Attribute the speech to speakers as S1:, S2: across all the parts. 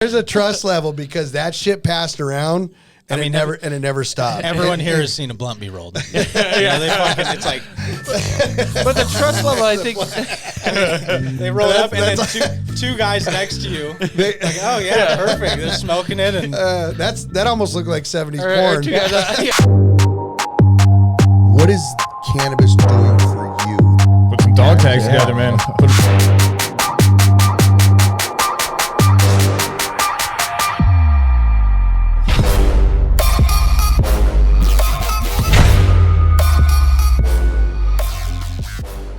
S1: There's a trust level because that shit passed around. And it never stopped.
S2: Everyone here has seen a blunt be rolled. Yeah, they fucking. It's like,
S3: but the trust level, I think,
S2: they roll up and then two guys next to you. Like, oh yeah, perfect. They're smoking it, and
S1: that almost looked like 70s porn. What is cannabis doing for you?
S4: Put some dog tags together, man.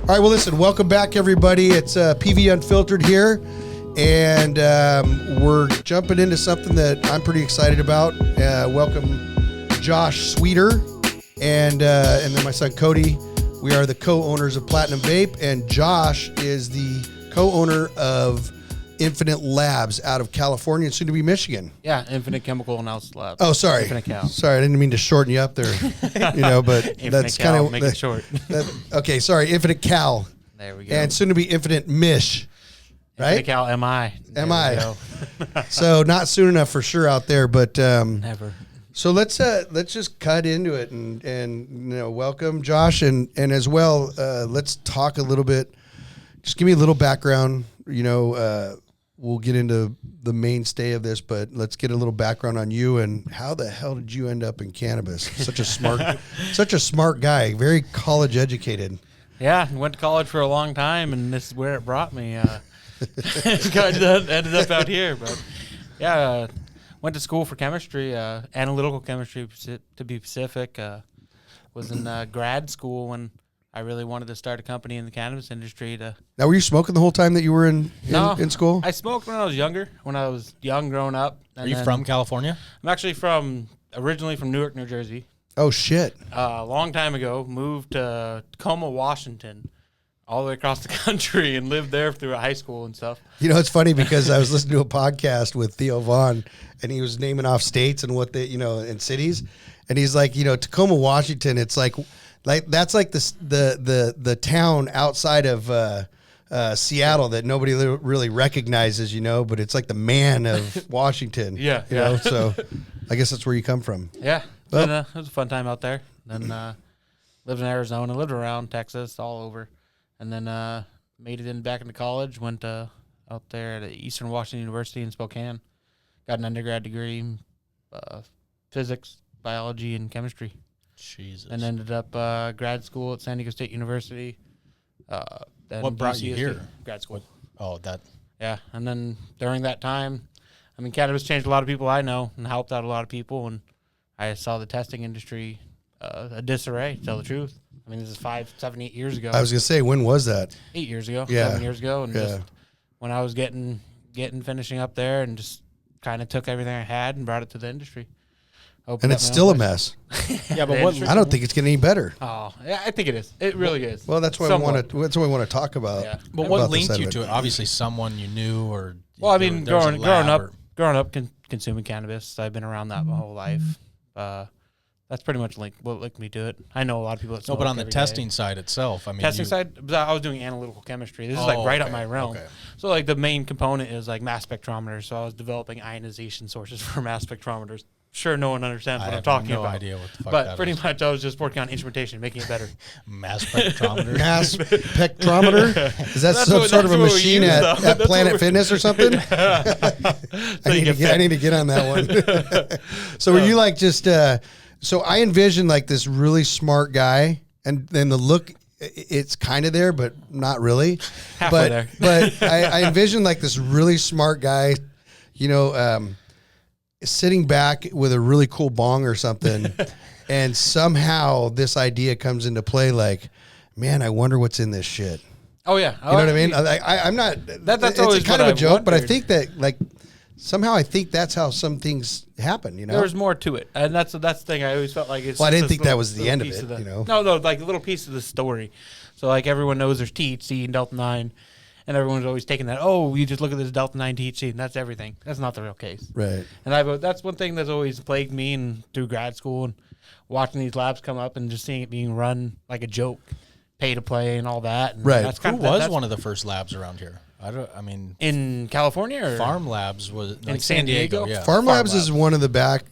S1: All right, well, listen, welcome back, everybody. It's PV Unfiltered here, and we're jumping into something that I'm pretty excited about. Welcome, Josh Swider, and then my son, Cody. We are the co-owners of Platinum Vape, and Josh is the co-owner of Infinite Labs out of California and soon to be Michigan.
S3: Yeah, Infinite Chemical Analysis Lab.
S1: Oh, sorry.
S3: Infinite Cal.
S1: Sorry, I didn't mean to shorten you up there. But that's kind of
S3: make it short.
S1: Okay, sorry, Infinite Cal.
S3: There we go.
S1: And soon to be Infinite Mish. Right?
S3: Infinite Cal MI.
S1: MI. So not soon enough for sure out there, but
S3: never.
S1: So let's just cut into it and welcome Josh and as well let's talk a little bit. Just give me a little background. We'll get into the mainstay of this, but let's get a little background on you and how the hell did you end up in cannabis? Such a smart guy, very college educated.
S3: Yeah, went to college for a long time, and this is where it brought me. Ended up out here, but yeah, went to school for chemistry, analytical chemistry to be specific. Was in grad school when I really wanted to start a company in the cannabis industry.
S1: Now, were you smoking the whole time that you were in school?
S3: I smoked when I was younger, growing up.
S2: Are you from California?
S3: I'm actually originally from Newark, New Jersey.
S1: Oh, shit.
S3: A long time ago, moved to Tacoma, Washington, all the way across the country and lived there through high school and stuff.
S1: It's funny because I was listening to a podcast with Theo Vaughn, and he was naming off states and what they, and cities. And he's like, Tacoma, Washington, it's like that's like the town outside of Seattle that nobody really recognizes, but it's like the man of Washington.
S3: Yeah.
S1: So I guess that's where you come from.
S3: Yeah.
S1: Well,
S3: it was a fun time out there. Then lived in Arizona, lived around Texas, all over. And then made it back into college, went out there at Eastern Washington University in Spokane. Got an undergrad degree, physics, biology, and chemistry.
S2: Jesus.
S3: And ended up grad school at San Diego State University.
S2: What brought you here?
S3: Grad school.
S2: Yeah.
S3: And then during that time, cannabis changed a lot of people I know and helped out a lot of people. And I saw the testing industry a disarray, to tell the truth. This is 5, 7, 8 years ago.
S1: I was going to say, when was that?
S3: 8 years ago.
S1: Yeah.
S3: 7 years ago. And just when I was finishing up there and just kind of took everything I had and brought it to the industry.
S1: And it's still a mess.
S3: Yeah, but
S1: I don't think it's getting any better.
S3: Oh, yeah, I think it is. It really is.
S1: Well, that's what we want to talk about.
S3: Yeah.
S2: But what linked you to it? Obviously, someone you knew, or
S3: growing up consuming cannabis, I've been around that my whole life. That's pretty much what linked me to it. I know a lot of people that smoke.
S2: No, but on the testing side itself,
S3: side, I was doing analytical chemistry. This is right up my realm.
S2: Okay.
S3: So the main component is mass spectrometers. So I was developing ionization sources for mass spectrometers. Sure, no one understands what I'm talking about.
S2: I have no idea what the fuck
S3: but
S2: that
S3: pretty
S2: is.
S3: much I was just working on instrumentation, making it better.
S2: Mass spectrometer.
S1: Mass spectrometer? Is that some sort of a machine at Planet Fitness or something? I need to get on that one. So were you so I envisioned this really smart guy, and then the look, it's kind of there, but not really.
S3: Halfway there.
S1: But I envisioned this really smart guy, sitting back with a really cool bong or something, and somehow this idea comes into play. Man, I wonder what's in this shit.
S3: Oh yeah,
S1: you know what I mean. I'm not.
S3: That's
S1: it's
S3: always
S1: kind of a joke,
S3: wondered.
S1: but I think that somehow I think that's how some things happen.
S3: There's more to it, and that's the thing. I always felt like it's.
S1: Well, I didn't think
S3: little,
S1: that was the end of it.
S3: No, a little piece of the story. So everyone knows there's THC and Delta 9. And everyone's always taking that, you just look at this Delta 9 THC, and that's everything. That's not the real case.
S1: Right.
S3: And that's one thing that's always plagued me and through grad school and watching these labs come up and just seeing it being run like a joke. pay to play and all that. And
S1: Right.
S3: That's
S2: Who
S3: kind of,
S2: was
S3: that's
S2: one of the first labs around here? I mean,
S3: in California or
S2: Farm Labs was
S3: in
S2: like
S3: San Diego?
S2: Yeah,
S1: Farm Labs is one of the back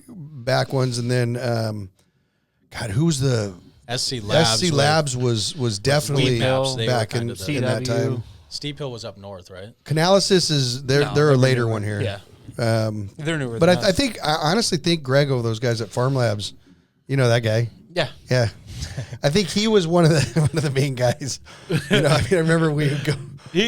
S1: ones, and then God, who's the
S2: SC Labs?
S1: SC Labs was definitely
S2: Maps, they were
S1: back
S2: kind
S1: in,
S2: of the-
S1: in that time.
S2: Steep Hill was up north, right?
S1: Canalysis is they're a later one here.
S3: Yeah. They're newer.
S1: But
S3: than
S1: I
S3: us.
S1: think I honestly think Grego, those guys at Farm Labs, you know that guy.
S3: Yeah.
S1: Yeah, I think he was one of the main guys. You know, I mean, I remember we would go.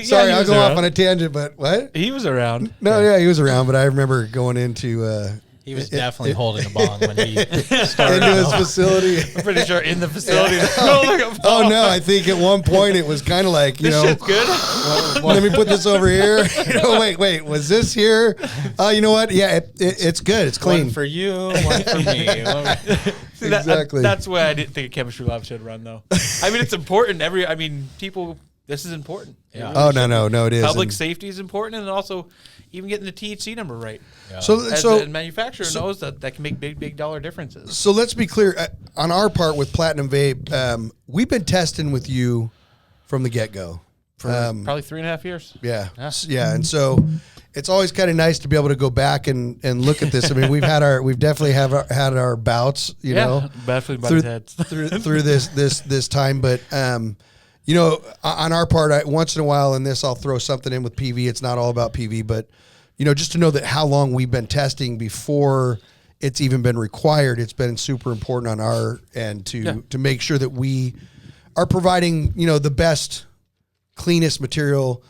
S1: Sorry, I'll go off on a tangent, but what?
S3: He was around.
S1: No, yeah, he was around, but I remember going into.
S2: He was definitely holding a bong when he started
S1: into his facility.
S3: I'm pretty sure in the facility.
S1: Oh no, I think at one point it was kind of like, you know,
S3: Shit's good.
S1: let me put this over here. You know, wait, was this here? You know what? Yeah, it's good. It's clean.
S2: One for you, one for me.
S3: See,
S1: Exactly.
S3: That's why I didn't think a chemistry lab should run, though. I mean, it's important. People, this is important.
S2: Yeah.
S1: Oh no, it is.
S3: Public
S1: And
S3: safety is important, and also even getting the THC number right.
S2: Yeah.
S1: So
S3: As a manufacturer knows that can make big dollar differences.
S1: So let's be clear. On our part with Platinum Vape, we've been testing with you from the get-go.
S3: For probably 3.5 years.
S1: Yeah. And so it's always kind of nice to be able to go back and look at this. I mean, we've definitely had our bouts, you know,
S3: definitely
S1: through this time. But, you know, on our part, once in a while in this, I'll throw something in with PV. It's not all about PV, but, you know, just to know that how long we've been testing before it's even been required, it's been super important on our end to make sure that we are providing, you know, the best, cleanest material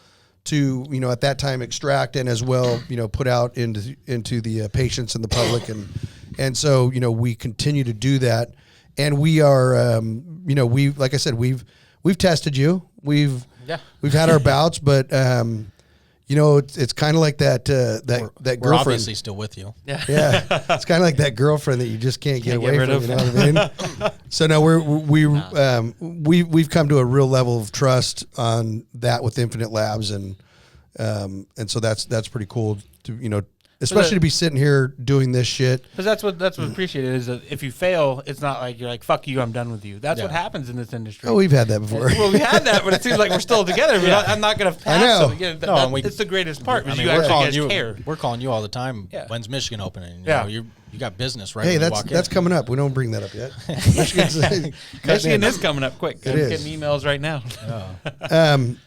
S1: to, you know, at that time extract and as well, you know, put out into the patients and the public. And so, you know, we continue to do that. And we are, you know, like I said, we've tested you. We've had our bouts, but, you know, it's kind of like that girlfriend.
S2: We're obviously still with you.
S3: Yeah.
S1: Yeah, it's kind of like that girlfriend that you just can't get away from. You know what I mean? So no, we've come to a real level of trust on that with Infinite Labs, and so that's pretty cool to, you know, especially to be sitting here doing this shit.
S3: Because that's what appreciated is that if you fail, it's not like you're like, fuck you, I'm done with you. That's what happens in this industry.
S1: Oh, we've had that before.
S3: Well, we had that, but it seems like we're still together. But I'm not going to pass.
S1: I know.
S3: So, it's the greatest part.
S2: I mean,
S3: you actually care.
S2: We're calling you all the time.
S3: Yeah.
S2: When's Michigan opening? You
S3: Yeah.
S2: know, you got business, right?
S1: Hey,
S2: when you
S1: that's
S2: walk in.
S1: coming up. We don't bring that up yet.
S3: Michigan is coming up quick. I'm
S1: is.
S3: getting emails right now.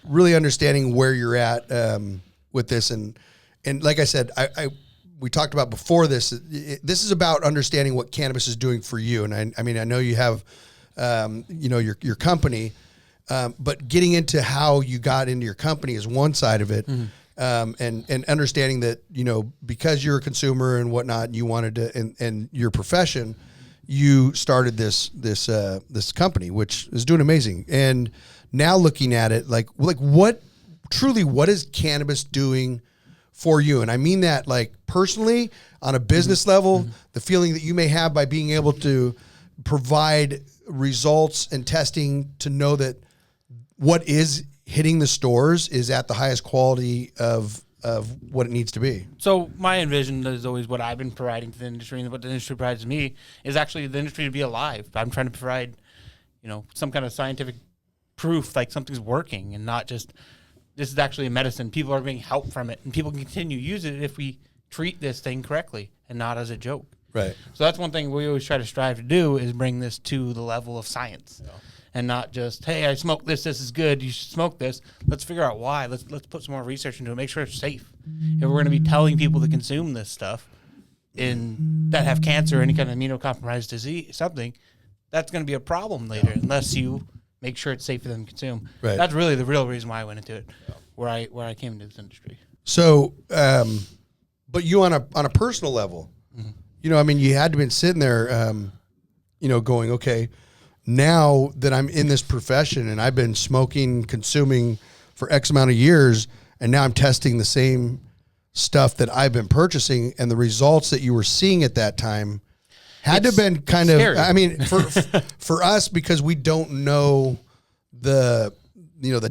S1: Really understanding where you're at with this, and like I said, we talked about before this. This is about understanding what cannabis is doing for you, and I mean, I know you have, you know, your company, but getting into how you got into your company is one side of it, and understanding that, you know, because you're a consumer and whatnot, you wanted to, and your profession, you started this company, which is doing amazing, and now looking at it, like what is cannabis doing for you? And I mean that like personally on a business level, the feeling that you may have by being able to provide results and testing to know that what is hitting the stores is at the highest quality of what it needs to be.
S3: So my envision is always what I've been providing to the industry, and what the industry provides to me is actually the industry to be alive. I'm trying to provide, you know, some kind of scientific proof, like something's working, and not just this is actually a medicine. People are getting help from it, and people can continue to use it if we treat this thing correctly and not as a joke.
S1: Right.
S3: So that's one thing we always try to strive to do, is bring this to the level of science, and not just, hey, I smoked this. This is good. You should smoke this. Let's figure out why. Let's put some more research into it. Make sure it's safe. If we're going to be telling people to consume this stuff that have cancer or any kind of immunocompromised disease, something, that's going to be a problem later unless you make sure it's safe for them to consume.
S1: Right.
S3: That's really the real reason why I went into it, where I came into this industry.
S1: So, but you on a personal level, you know, I mean, you had to been sitting there, you know, going, okay, now that I'm in this profession and I've been smoking, consuming for X amount of years, and now I'm testing the same stuff that I've been purchasing, and the results that you were seeing at that time had to have been kind
S3: scary.
S1: of, I mean, for us, because we don't know the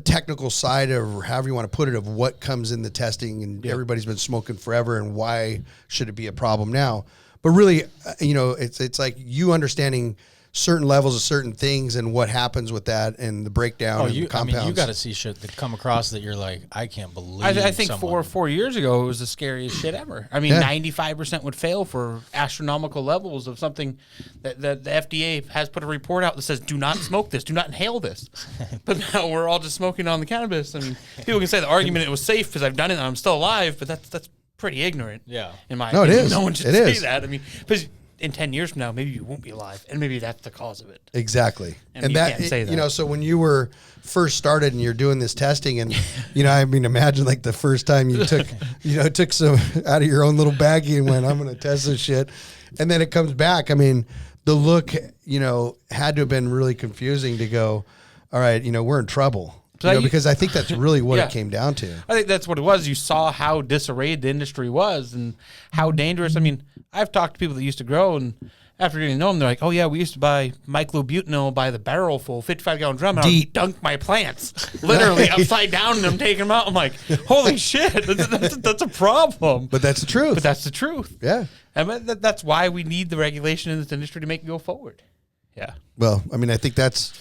S1: technical side of, or however you want to put it, of what comes in the testing, and everybody's been smoking forever, and why should it be a problem now? But really, you know, it's like you understanding certain levels of certain things and what happens with that and the breakdown and the compounds.
S2: You got to see shit that come across that you're like, I can't believe.
S3: I think four years ago it was the scariest shit ever. I mean, 95% would fail for astronomical levels of something that the FDA has put a report out that says, do not smoke this, do not inhale this. But now we're all just smoking on the cannabis. I mean, people can say the argument it was safe because I've done it and I'm still alive, but that's pretty ignorant.
S2: Yeah.
S3: In my opinion.
S1: It is.
S3: No one should say that. I mean, because in 10 years from now, maybe you won't be alive, and maybe that's the cause of it.
S1: Exactly.
S3: And you can't say that.
S1: You know, so when you were first started and you're doing this testing and, you know, I mean, imagine like the first time you took some out of your own little baggie and went, I'm going to test this shit. And then it comes back. I mean, the look, you know, had to have been really confusing to go, all right, you know, we're in trouble. You know, because I think that's really what it came down to.
S3: I think that's what it was. You saw how disarrayed the industry was and how dangerous. I mean, I've talked to people that used to grow, and after getting to know them, they're like, oh, yeah, we used to buy myclobutanol by the barrel full, 55-gallon drum, and I would dunk my plants literally upside down, and I'm taking them out. I'm like, holy shit, that's a problem.
S1: But that's the truth.
S3: But that's the truth.
S1: Yeah.
S3: And that's why we need the regulation in this industry to make it go forward. Yeah.
S1: Well, I mean, I think that's...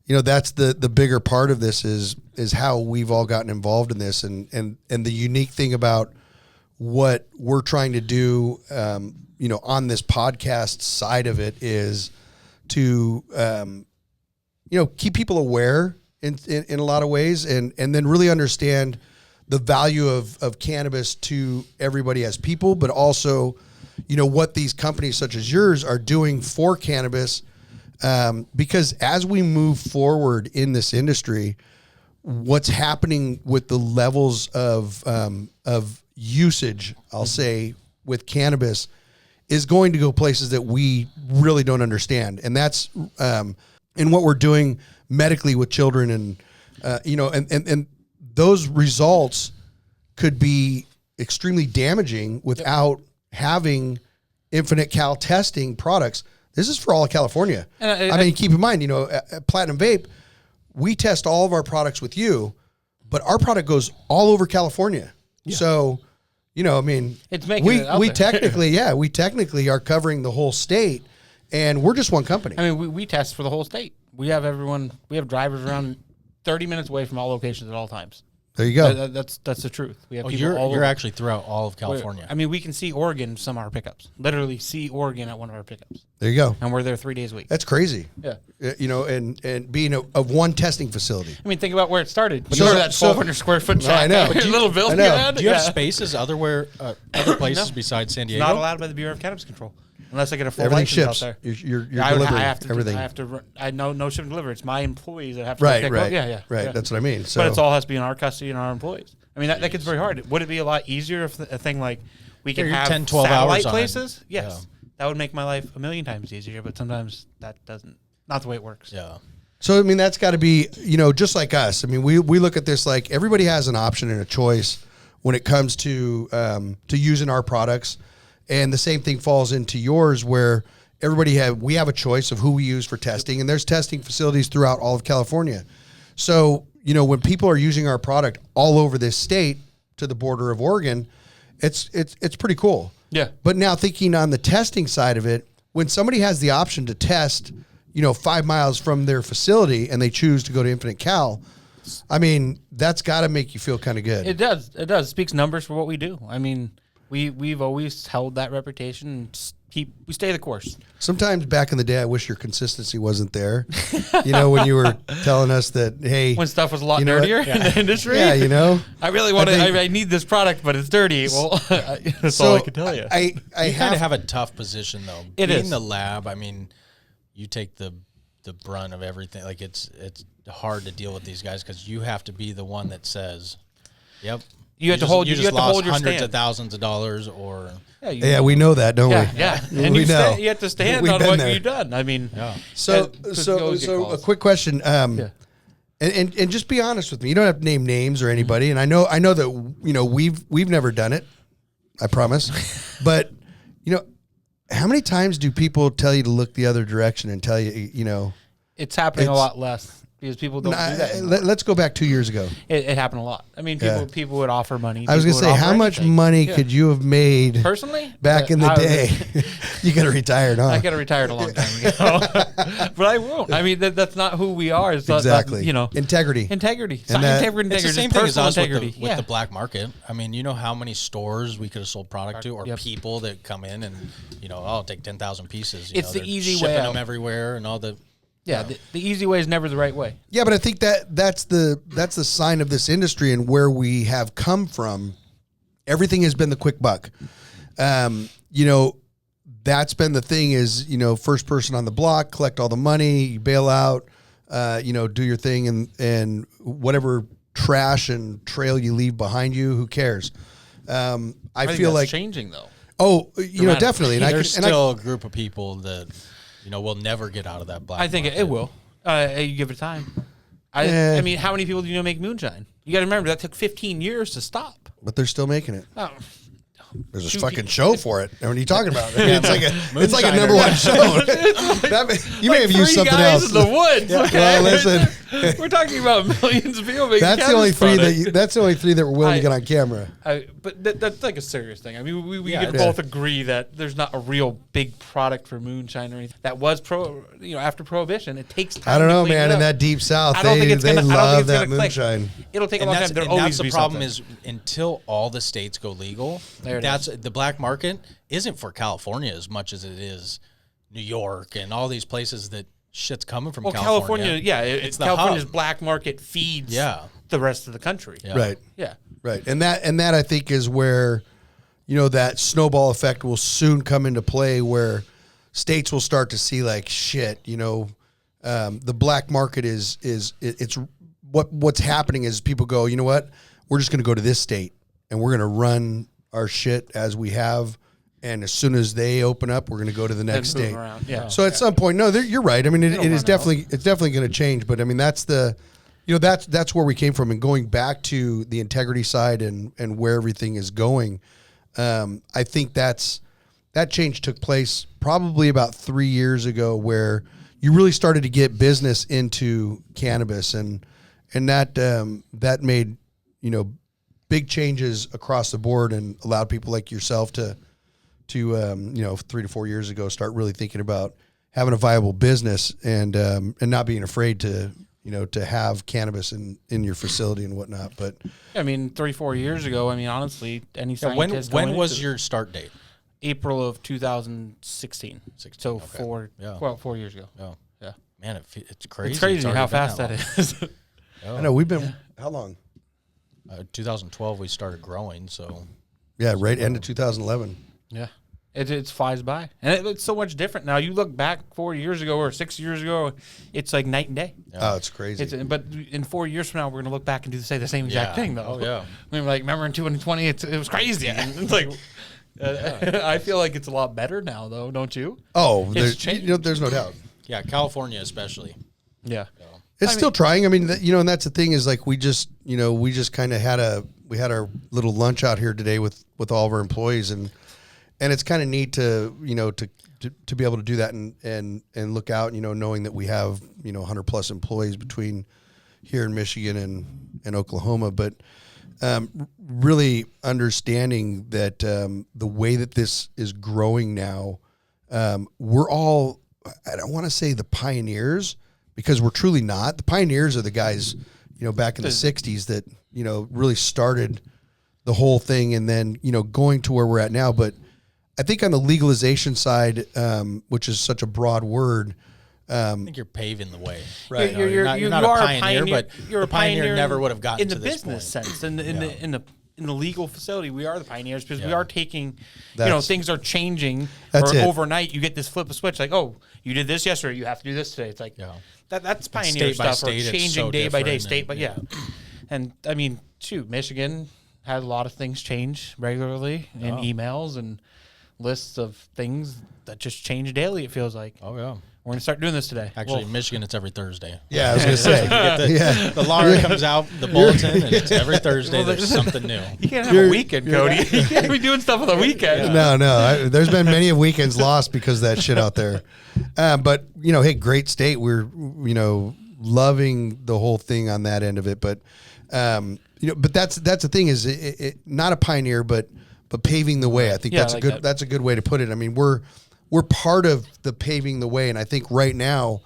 S1: You know, that's the bigger part of this is how we've all gotten involved in this, and the unique thing about what we're trying to do, you know, on this podcast side of it is to, you know, keep people aware in a lot of ways, and then really understand the value of cannabis to everybody as people, but also, you know, what these companies such as yours are doing for cannabis. Because as we move forward in this industry, what's happening with the levels of usage, I'll say, with cannabis is going to go places that we really don't understand. And that's in what we're doing medically with children. And, you know, and those results could be extremely damaging without having infinite cal testing products. This is for all of California. I mean, keep in mind, you know, at Platinum Vape, we test all of our products with you, but our product goes all over California. Yeah. So, you know, I mean,
S3: it's making it out
S1: we
S3: there.
S1: we technically are covering the whole state, and we're just one company.
S3: I mean, we test for the whole state. We have drivers around 30 minutes away from all locations at all times.
S1: There you go.
S3: That's the truth. We have
S2: you're actually throughout all of California.
S3: I mean, we can see Oregon some of our pickups. Literally see Oregon at one of our pickups.
S1: There you go.
S3: And we're there 3 days a week.
S1: That's crazy.
S3: Yeah.
S1: You know, and being of one testing facility.
S3: I mean, think about where it started. So that 1,200 square foot shack.
S1: I know.
S3: Little building.
S2: Do you have spaces other places besides San Diego?
S3: Not allowed by the Bureau of Cannabis Control. Unless I get a full
S1: everything
S3: license
S1: ships.
S3: out there.
S1: You're delivering everything.
S3: I have to. I know no ship and deliver. It's my employees that have to.
S1: Right.
S3: Yeah.
S1: That's what I mean. So,
S3: but it all has to be in our custody and our employees. I mean, that gets very hard. Would it be a lot easier if a thing like we can have
S2: 10, 12
S3: satellite
S2: hours
S3: places? Yes, that would make my life a million times easier. But sometimes that doesn't. Not the way it works.
S2: Yeah.
S1: So I mean, that's got to be, you know, just like us. I mean, we look at this like everybody has an option and a choice when it comes to using our products, and the same thing falls into yours where we have a choice of who we use for testing, and there's testing facilities throughout all of California. So, you know, when people are using our product all over this state to the border of Oregon, it's pretty cool.
S3: Yeah.
S1: But now thinking on the testing side of it, when somebody has the option to test, you know, 5 miles from their facility and they choose to go to Infinite Cal, I mean, that's got to make you feel kind of good.
S3: It does. It speaks numbers for what we do. I mean, we've always held that reputation and we stay the course.
S1: Sometimes back in the day, I wish your consistency wasn't there. You know, when you were telling us that, hey,
S3: when stuff was a lot dirtier in the industry.
S1: Yeah, you know,
S3: I really want to. I need this product, but it's dirty. Well, that's all I can tell you.
S1: I
S2: kind of have a tough position though.
S3: It is.
S2: In the lab, I mean, you take the brunt of everything. Like it's hard to deal with these guys because you have to be the one that says, "Yep." You have to hold your hundreds
S3: stand.
S2: of thousands of dollars, or
S1: we know that, don't we?
S3: Yeah, and
S1: we know.
S3: You have to stand on what you've done. I mean,
S1: so a quick question, and just be honest with me. You don't have to name names or anybody, and I know that you know we've never done it. I promise, but you know, how many times do people tell you to look the other direction and tell you, you know,
S3: it's happening a lot less. because people don't do that anymore.
S1: Let's go back 2 years ago.
S3: It happened a lot. I mean, people would offer money.
S1: I was going to say, how much money could you have made
S3: personally
S1: back in the day? You could have retired, huh?
S3: I could have retired a long time ago, but I won't. I mean, that's not who we are. It's
S1: exactly.
S3: Not,
S1: integrity.
S3: Integrity.
S1: And
S3: Integrity.
S2: It's the same thing as us
S3: integrity.
S2: with the black market. I mean, you know how many stores we could have sold product to, or people that come in and, I'll take 10,000 pieces.
S3: It's the easy way.
S2: Shipping them everywhere and all the.
S3: Yeah, the easy way is never the right way.
S1: Yeah, but I think that's the sign of this industry and where we have come from. Everything has been the quick buck. That's been the thing is, first person on the block, collect all the money, you bail out, do your thing, and whatever trash and trail you leave behind you, who cares? I feel like
S3: changing though.
S1: Oh, definitely. And
S2: there's still a group of people that, will never get out of that black.
S3: I think
S2: market.
S3: it will. You give it time. I mean, how many people do you know make moonshine? You got to remember that took 15 years to stop.
S1: But they're still making it.
S3: Oh.
S1: There's a fucking show for it. What are you talking about? It's like a number one show. You may have used something else.
S3: In the woods. Okay?
S1: Well, listen,
S3: we're talking about millions of people.
S1: That's the only three that's the only three that we're willing to get on camera.
S3: But that's like a serious thing. I mean, we can both agree that there's not a real big product for moonshine or anything. That was after Prohibition. It takes time.
S1: I don't know,
S3: to
S1: man.
S3: in
S1: that deep South,
S3: I don't think it's gonna,
S1: love that moonshine.
S3: It'll take a long time. There'll always
S2: be
S3: be
S2: the problem
S3: something.
S2: is until all the states go legal. The black market isn't for California as much as it is New York and all these places that shit's coming from California.
S3: California's black market feeds the rest of the country.
S1: Yeah. Right.
S3: Yeah.
S1: Right. And that I think is where, that snowball effect will soon come into play where states will start to see like shit, the black market it's what's happening is people go, you know what, we're just going to go to this state and we're going to run our shit as we have, and as soon as they open up, we're going to go to the next state.
S3: Yeah.
S1: So at some point, no, you're right. I mean, it is definitely going to change. But I mean, that's that's where we came from, and going back to the integrity side and where everything is going. I think that change took place probably about 3 years ago, where you really started to get business into cannabis, and that made big changes across the board and allowed people like yourself to 3 to 4 years ago start really thinking about having a viable business and not being afraid to have cannabis in your facility and whatnot. But
S3: I mean, 3-4 years ago, I mean, honestly, any scientist.
S2: When was your start date?
S3: April of 2016. So
S2: okay.
S3: 4 years ago.
S2: Oh.
S3: Yeah.
S2: Man, it's crazy.
S3: It's crazy how fast that is.
S1: I know we've been how long?
S2: 2012 we started growing, so
S1: right end of 2011.
S3: Yeah, it flies by, and it's so much different now. You look back 4 years ago or 6 years ago, it's like night and day.
S1: Oh, it's crazy.
S3: But in 4 years from now, we're gonna look back and say the same exact thing, though.
S2: Oh yeah.
S3: I mean, like, remember in 2020, it was crazy. It's like I feel like it's a lot better now, though, don't you?
S1: Oh, there's no doubt.
S2: Yeah, California especially.
S3: Yeah.
S1: It's still trying. I mean, and that's the thing is like we just kind of had our little lunch out here today with all of our employees, and it's kind of neat to be able to do that and look out, knowing that we have 100 plus employees between here in Michigan and Oklahoma, but really understanding that the way that this is growing now, we're all, I don't want to say the pioneers, because we're truly not. The pioneers are the guys, back in the 60s that, really started the whole thing, and then, going to where we're at now. But I think on the legalization side, which is such a broad word,
S2: I think you're paving the way.
S3: Right.
S2: You're not a pioneer, but
S3: you're
S2: the pioneer never would have gotten
S3: in the
S2: to this
S3: business
S2: point.
S3: sense. In the legal facility, we are the pioneers because we are taking, things are changing. Overnight, you get this flip of switch, like, oh, you did this yesterday, you have to do this today. It's like that's pioneer stuff. Or changing day by day, state, but and I mean, Michigan has a lot of things change regularly in emails and lists of things that just change daily. It feels like.
S2: Oh yeah.
S3: We're going to start doing this today.
S2: Actually, in Michigan, it's every Thursday.
S1: Yeah, I was going to say.
S2: The lottery comes out, the bulletin, and it's every Thursday there's something new.
S3: You can't have a weekend, Cody. You can't be doing stuff on the weekend.
S1: No. There's been many weekends lost because of that shit out there. But, hey, great state. We're, loving the whole thing on that end of it. But but that's the thing is it not a pioneer, but paving the way. I think that's that's a good way to put it. I mean, we're part of the paving the way, and I think right now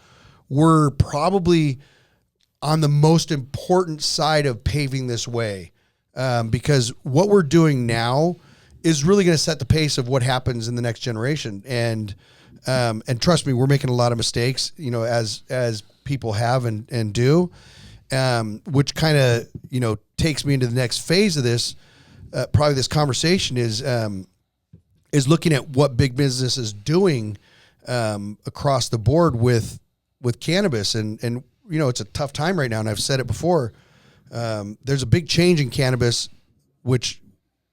S1: we're probably on the most important side of paving this way, because what we're doing now is really going to set the pace of what happens in the next generation. And trust me, we're making a lot of mistakes, as people have and do, which kind of, takes me into the next phase of this, probably this conversation is looking at what big business is doing, across the board with cannabis. And, it's a tough time right now. And I've said it before, there's a big change in cannabis, which,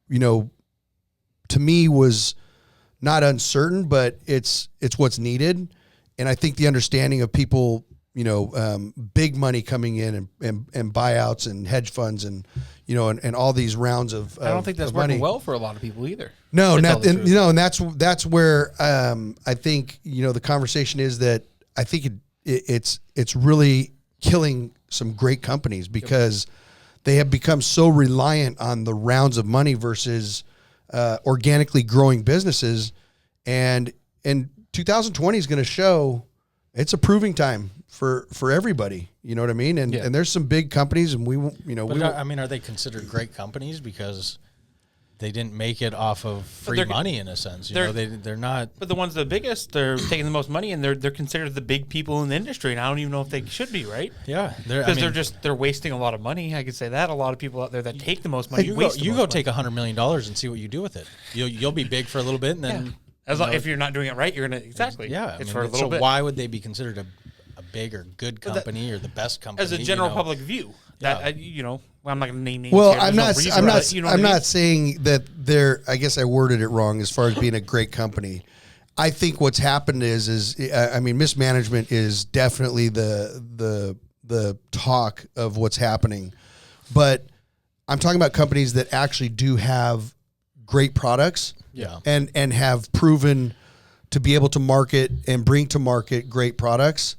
S1: to me was not uncertain, but it's what's needed. And I think the understanding of people, big money coming in and buyouts and hedge funds and, and all these rounds of
S3: I don't think that's working well for a lot of people either.
S1: No, and that's where I think, the conversation is that I think it's really killing some great companies because they have become so reliant on the rounds of money versus organically growing businesses. And 2020 is going to show it's a proving time for everybody. You know what I mean? And there's some big companies, and
S2: are they considered great companies because they didn't make it off of free money in a sense? They're not.
S3: But the ones that are biggest, they're taking the most money, and they're considered the big people in the industry. And I don't even know if they should be, right?
S2: Yeah,
S3: because they're wasting a lot of money. I could say that a lot of people out there that take the most money.
S2: You go take $100 million and see what you do with it. You'll be big for a little bit, and then
S3: if you're not doing it right, you're gonna it's for a little bit.
S2: Why would they be considered a big or good company or the best company
S3: as a general public view? That well, I'm not going to name names.
S1: Well,
S3: here.
S1: I'm not saying that they're. I guess I worded it wrong as far as being a great company. I think what's happened is mismanagement is definitely the talk of what's happening, but I'm talking about companies that actually do have great products, and have proven to be able to market and bring to market great products.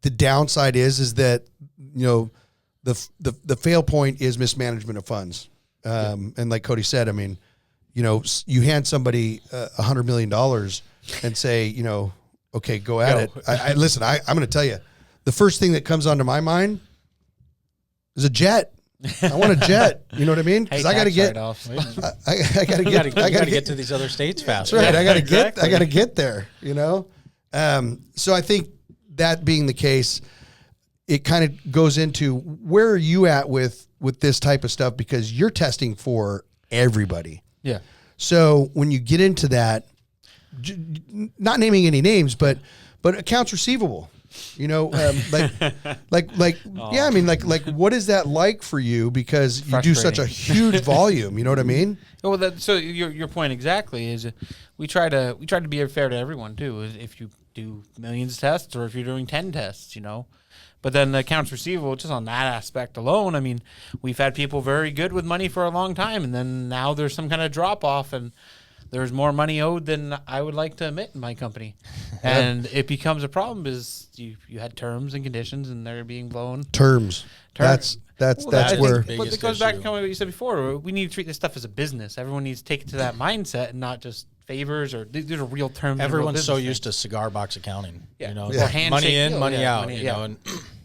S1: The downside is that the fail point is mismanagement of funds, and like Cody said, you hand somebody $100 million and say, okay, go at it. Listen, I'm going to tell you, the first thing that comes onto my mind is a jet. I want a jet. You know what I mean? Because I got to get. I got to
S2: get to these other states fast.
S1: That's right. I got to get. I got to get there. So I think that being the case, it kind of goes into where are you at with this type of stuff, because you're testing for everybody.
S3: Yeah.
S1: So when you get into that, not naming any names, but accounts receivable, what is that like for you? Because you do such a huge volume, you know what I mean?
S3: Well, so your point exactly is we try to be fair to everyone too. Is if you do millions of tests or if you're doing 10 tests, But then the accounts receivable, just on that aspect alone, we've had people very good with money for a long time, and then now there's some kind of drop off, and there's more money owed than I would like to admit in my company, and it becomes a problem because you had terms and conditions, and they're being blown.
S1: Terms. That's where.
S3: But it goes back to what you said before. We need to treat this stuff as a business. Everyone needs to take it to that mindset and not just favors or these are real terms.
S2: Everyone's so used to cigar box accounting.
S3: Or handshake
S2: money in,
S3: deal.
S2: money out. And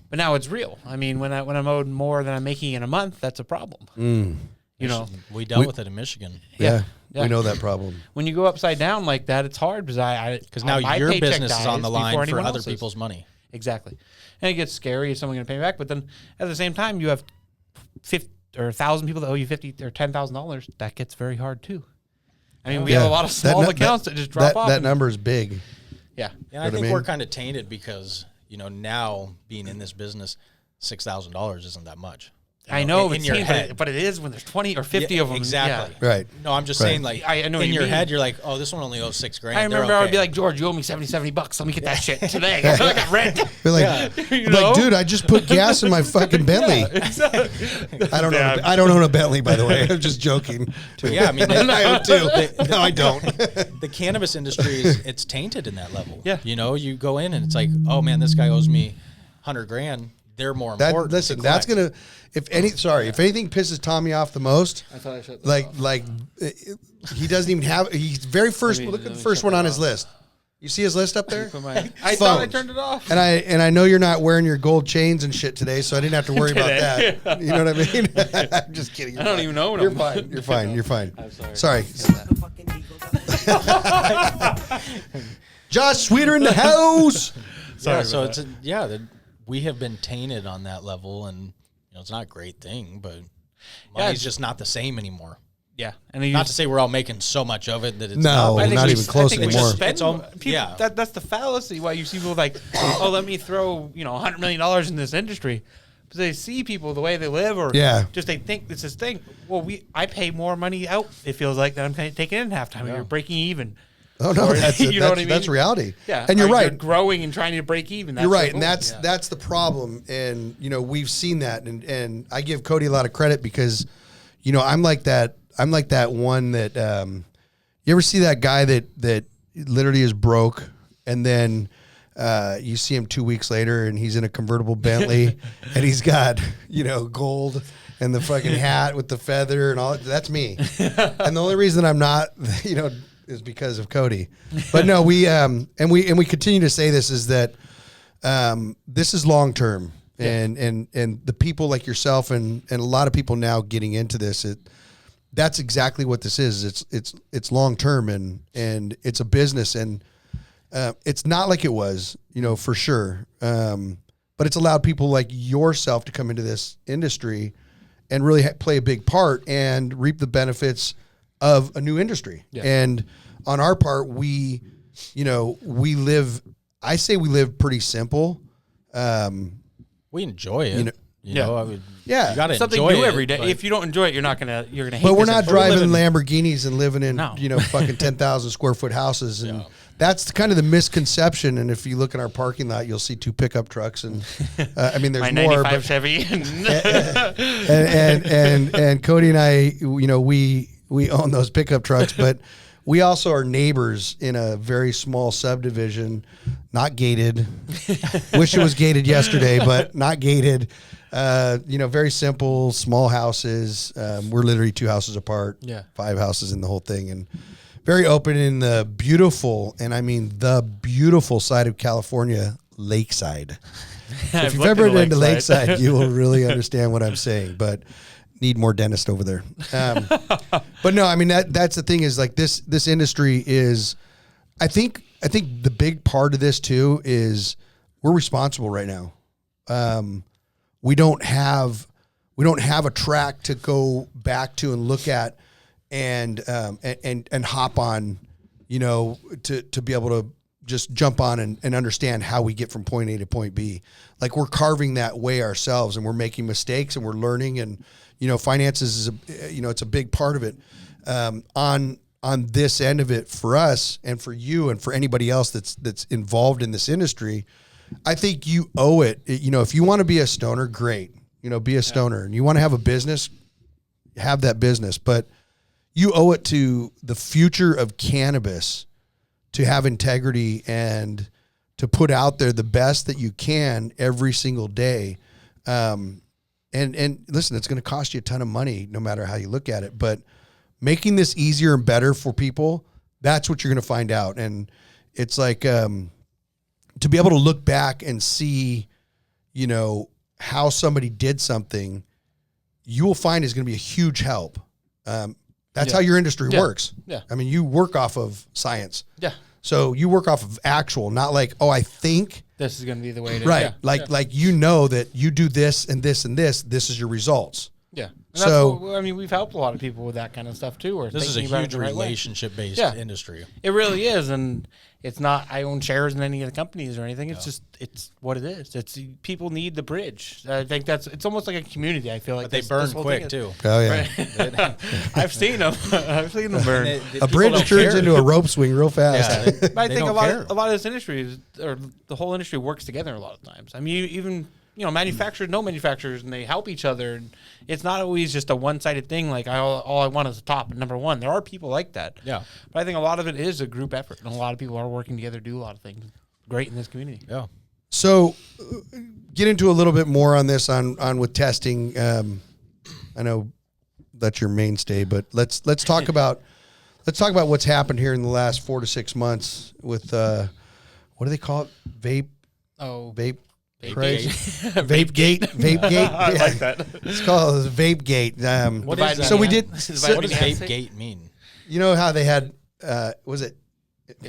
S3: but now it's real. When I'm owed more than I'm making in a month, that's a problem.
S2: We dealt with it in Michigan.
S1: Yeah. We know that problem.
S3: When you go upside down like that, it's hard because
S2: now your business is on the line for other people's money.
S3: Exactly, and it gets scary. Is someone going to pay me back? But then at the same time, you have 50 or 1,000 people that owe you $50,000 or $10,000. That gets very hard too. We have a lot of small accounts that just drop off.
S1: That number is big.
S3: Yeah.
S2: And I think we're kind of tainted because, now being in this business, $6,000 isn't that much.
S3: I know
S2: in your head,
S3: but it is when there's 20 or 50 of them.
S2: Exactly.
S1: Yeah. Right.
S2: No, I'm just saying, like,
S3: I know
S2: in your head, you're like, oh, this one only owes $6,000.
S3: I remember I would be like, George, you owe me $70 bucks. Let me get that shit today. I got rent.
S1: Be like, dude, I just put gas in my fucking Bentley. I don't own a Bentley, by the way. I'm just joking.
S2: Yeah,
S1: I own too. No, I don't.
S2: The cannabis industry it's tainted in that level.
S3: Yeah.
S2: You go in and it's like, oh man, this guy owes me $100,000. they're more important.
S1: Listen, that's gonna. If anything pisses Tommy off the most, like he doesn't even have. He's very first. Look at the first one on his list. You see his list up there?
S3: I thought I turned it off.
S1: And I know you're not wearing your gold chains and shit today, so I didn't have to worry about that. You know what I mean? I'm just kidding.
S3: I don't even know what
S1: You're fine. You're fine. You're fine.
S3: I'm sorry.
S1: Josh Swider in the house.
S2: Sorry. So it's we have been tainted on that level, and it's not a great thing, but money's just not the same anymore.
S3: Yeah, and
S2: not to say we're all making so much of it that it's
S1: not even close anymore.
S3: That's the fallacy. Why you see people like, let me throw $100 million in this industry, because they see people the way they live, or just they think it's this thing. Well, I pay more money out. It feels like that I'm kind of taking in halftime. You're breaking even.
S1: Oh no, that's reality.
S3: Yeah,
S1: and you're right.
S3: You're growing and trying to break even.
S1: You're right, and that's the problem. And we've seen that, and I give Cody a lot of credit because, I'm like that. I'm like that one that you ever see that guy that literally is broke, and then you see him 2 weeks later and he's in a convertible Bentley and he's got gold and the fucking hat with the feather and all. That's me. And the only reason I'm not is because of Cody. But no, we continue to say this is that this is long term, and the people like yourself and a lot of people now getting into this, that's exactly what this is. It's long term, and it's a business, and it's not like it was, for sure. But it's allowed people like yourself to come into this industry and really play a big part and reap the benefits of a new industry. Yeah. And on our part, we live pretty simple.
S2: We enjoy it. You
S3: got to enjoy new every day. If you don't enjoy it, you're gonna hate.
S1: But we're not driving Lamborghinis and living in fucking 10,000 square foot houses, and that's kind of the misconception. And if you look in our parking lot, you'll see 2 pickup trucks, and there's
S3: my
S1: more.
S3: 95 Chevy,
S1: and Cody and I, we own those pickup trucks, but we also are neighbors in a very small subdivision, not gated. Wish it was gated yesterday, but not gated. Very simple, small houses. We're literally 2 houses apart. 5 houses in the whole thing, and very open in the beautiful, and I mean the beautiful side of California, Lakeside. If you've ever been to Lakeside, you will really understand what I'm saying. But need more dentists over there. But no, I mean that's the thing is like this industry is. I think the big part of this too is we're responsible right now. We don't have a track to go back to and look at and hop on, to be able to just jump on and understand how we get from point A to point B. Like we're carving that way ourselves, and we're making mistakes and we're learning, and finances is it's a big part of it. On this end of it for us and for you and for anybody else that's involved in this industry, I think you owe it. If you want to be a stoner, great. Be a stoner, and you want to have a business, have that business. But you owe it to the future of cannabis to have integrity and to put out there the best that you can every single day. And listen, it's going to cost you a ton of money no matter how you look at it, but making this easier and better for people, that's what you're going to find out. And it's like, to be able to look back and see, how somebody did something, you will find is going to be a huge help. That's how your industry works. Yeah. I mean, you work off of science. Yeah. So you work off of actual, not like, I think
S3: this is going to be the way it is.
S1: Right. Yeah. Like that you do this and this and this is your results.
S3: Yeah. And we've helped a lot of people with that kind of stuff too.
S2: This is a huge relationship-based industry.
S3: It really is, and it's not. I own shares in any of the companies or anything. It's just it's what it is. It's people need the bridge. I think it's almost like a community. I feel like
S2: but they burn quick too.
S1: Oh yeah,
S3: right? I've seen them. I've seen them burn.
S1: A bridge turns into a rope swing real fast.
S3: Yeah, but I think a lot of this industry or the whole industry works together a lot of times. I mean, even. Manufacturers know manufacturers, and they help each other. And it's not always just a one-sided thing. Like all I want is the top number one. There are people like that. Yeah, but I think a lot of it is a group effort, and a lot of people are working together to do a lot of things great in this community.
S2: Yeah.
S1: So, get into a little bit more on this on with testing. I know that's your mainstay, but let's talk about what's happened here in the last 4 to 6 months with what do they call it? Vape.
S3: Oh,
S1: vape.
S2: Vape-gate.
S1: Vape-gate.
S4: I like that.
S1: It's called Vape-gate.
S2: What is that?
S1: So we did.
S2: What does Vape-gate mean?
S1: You know how they had was it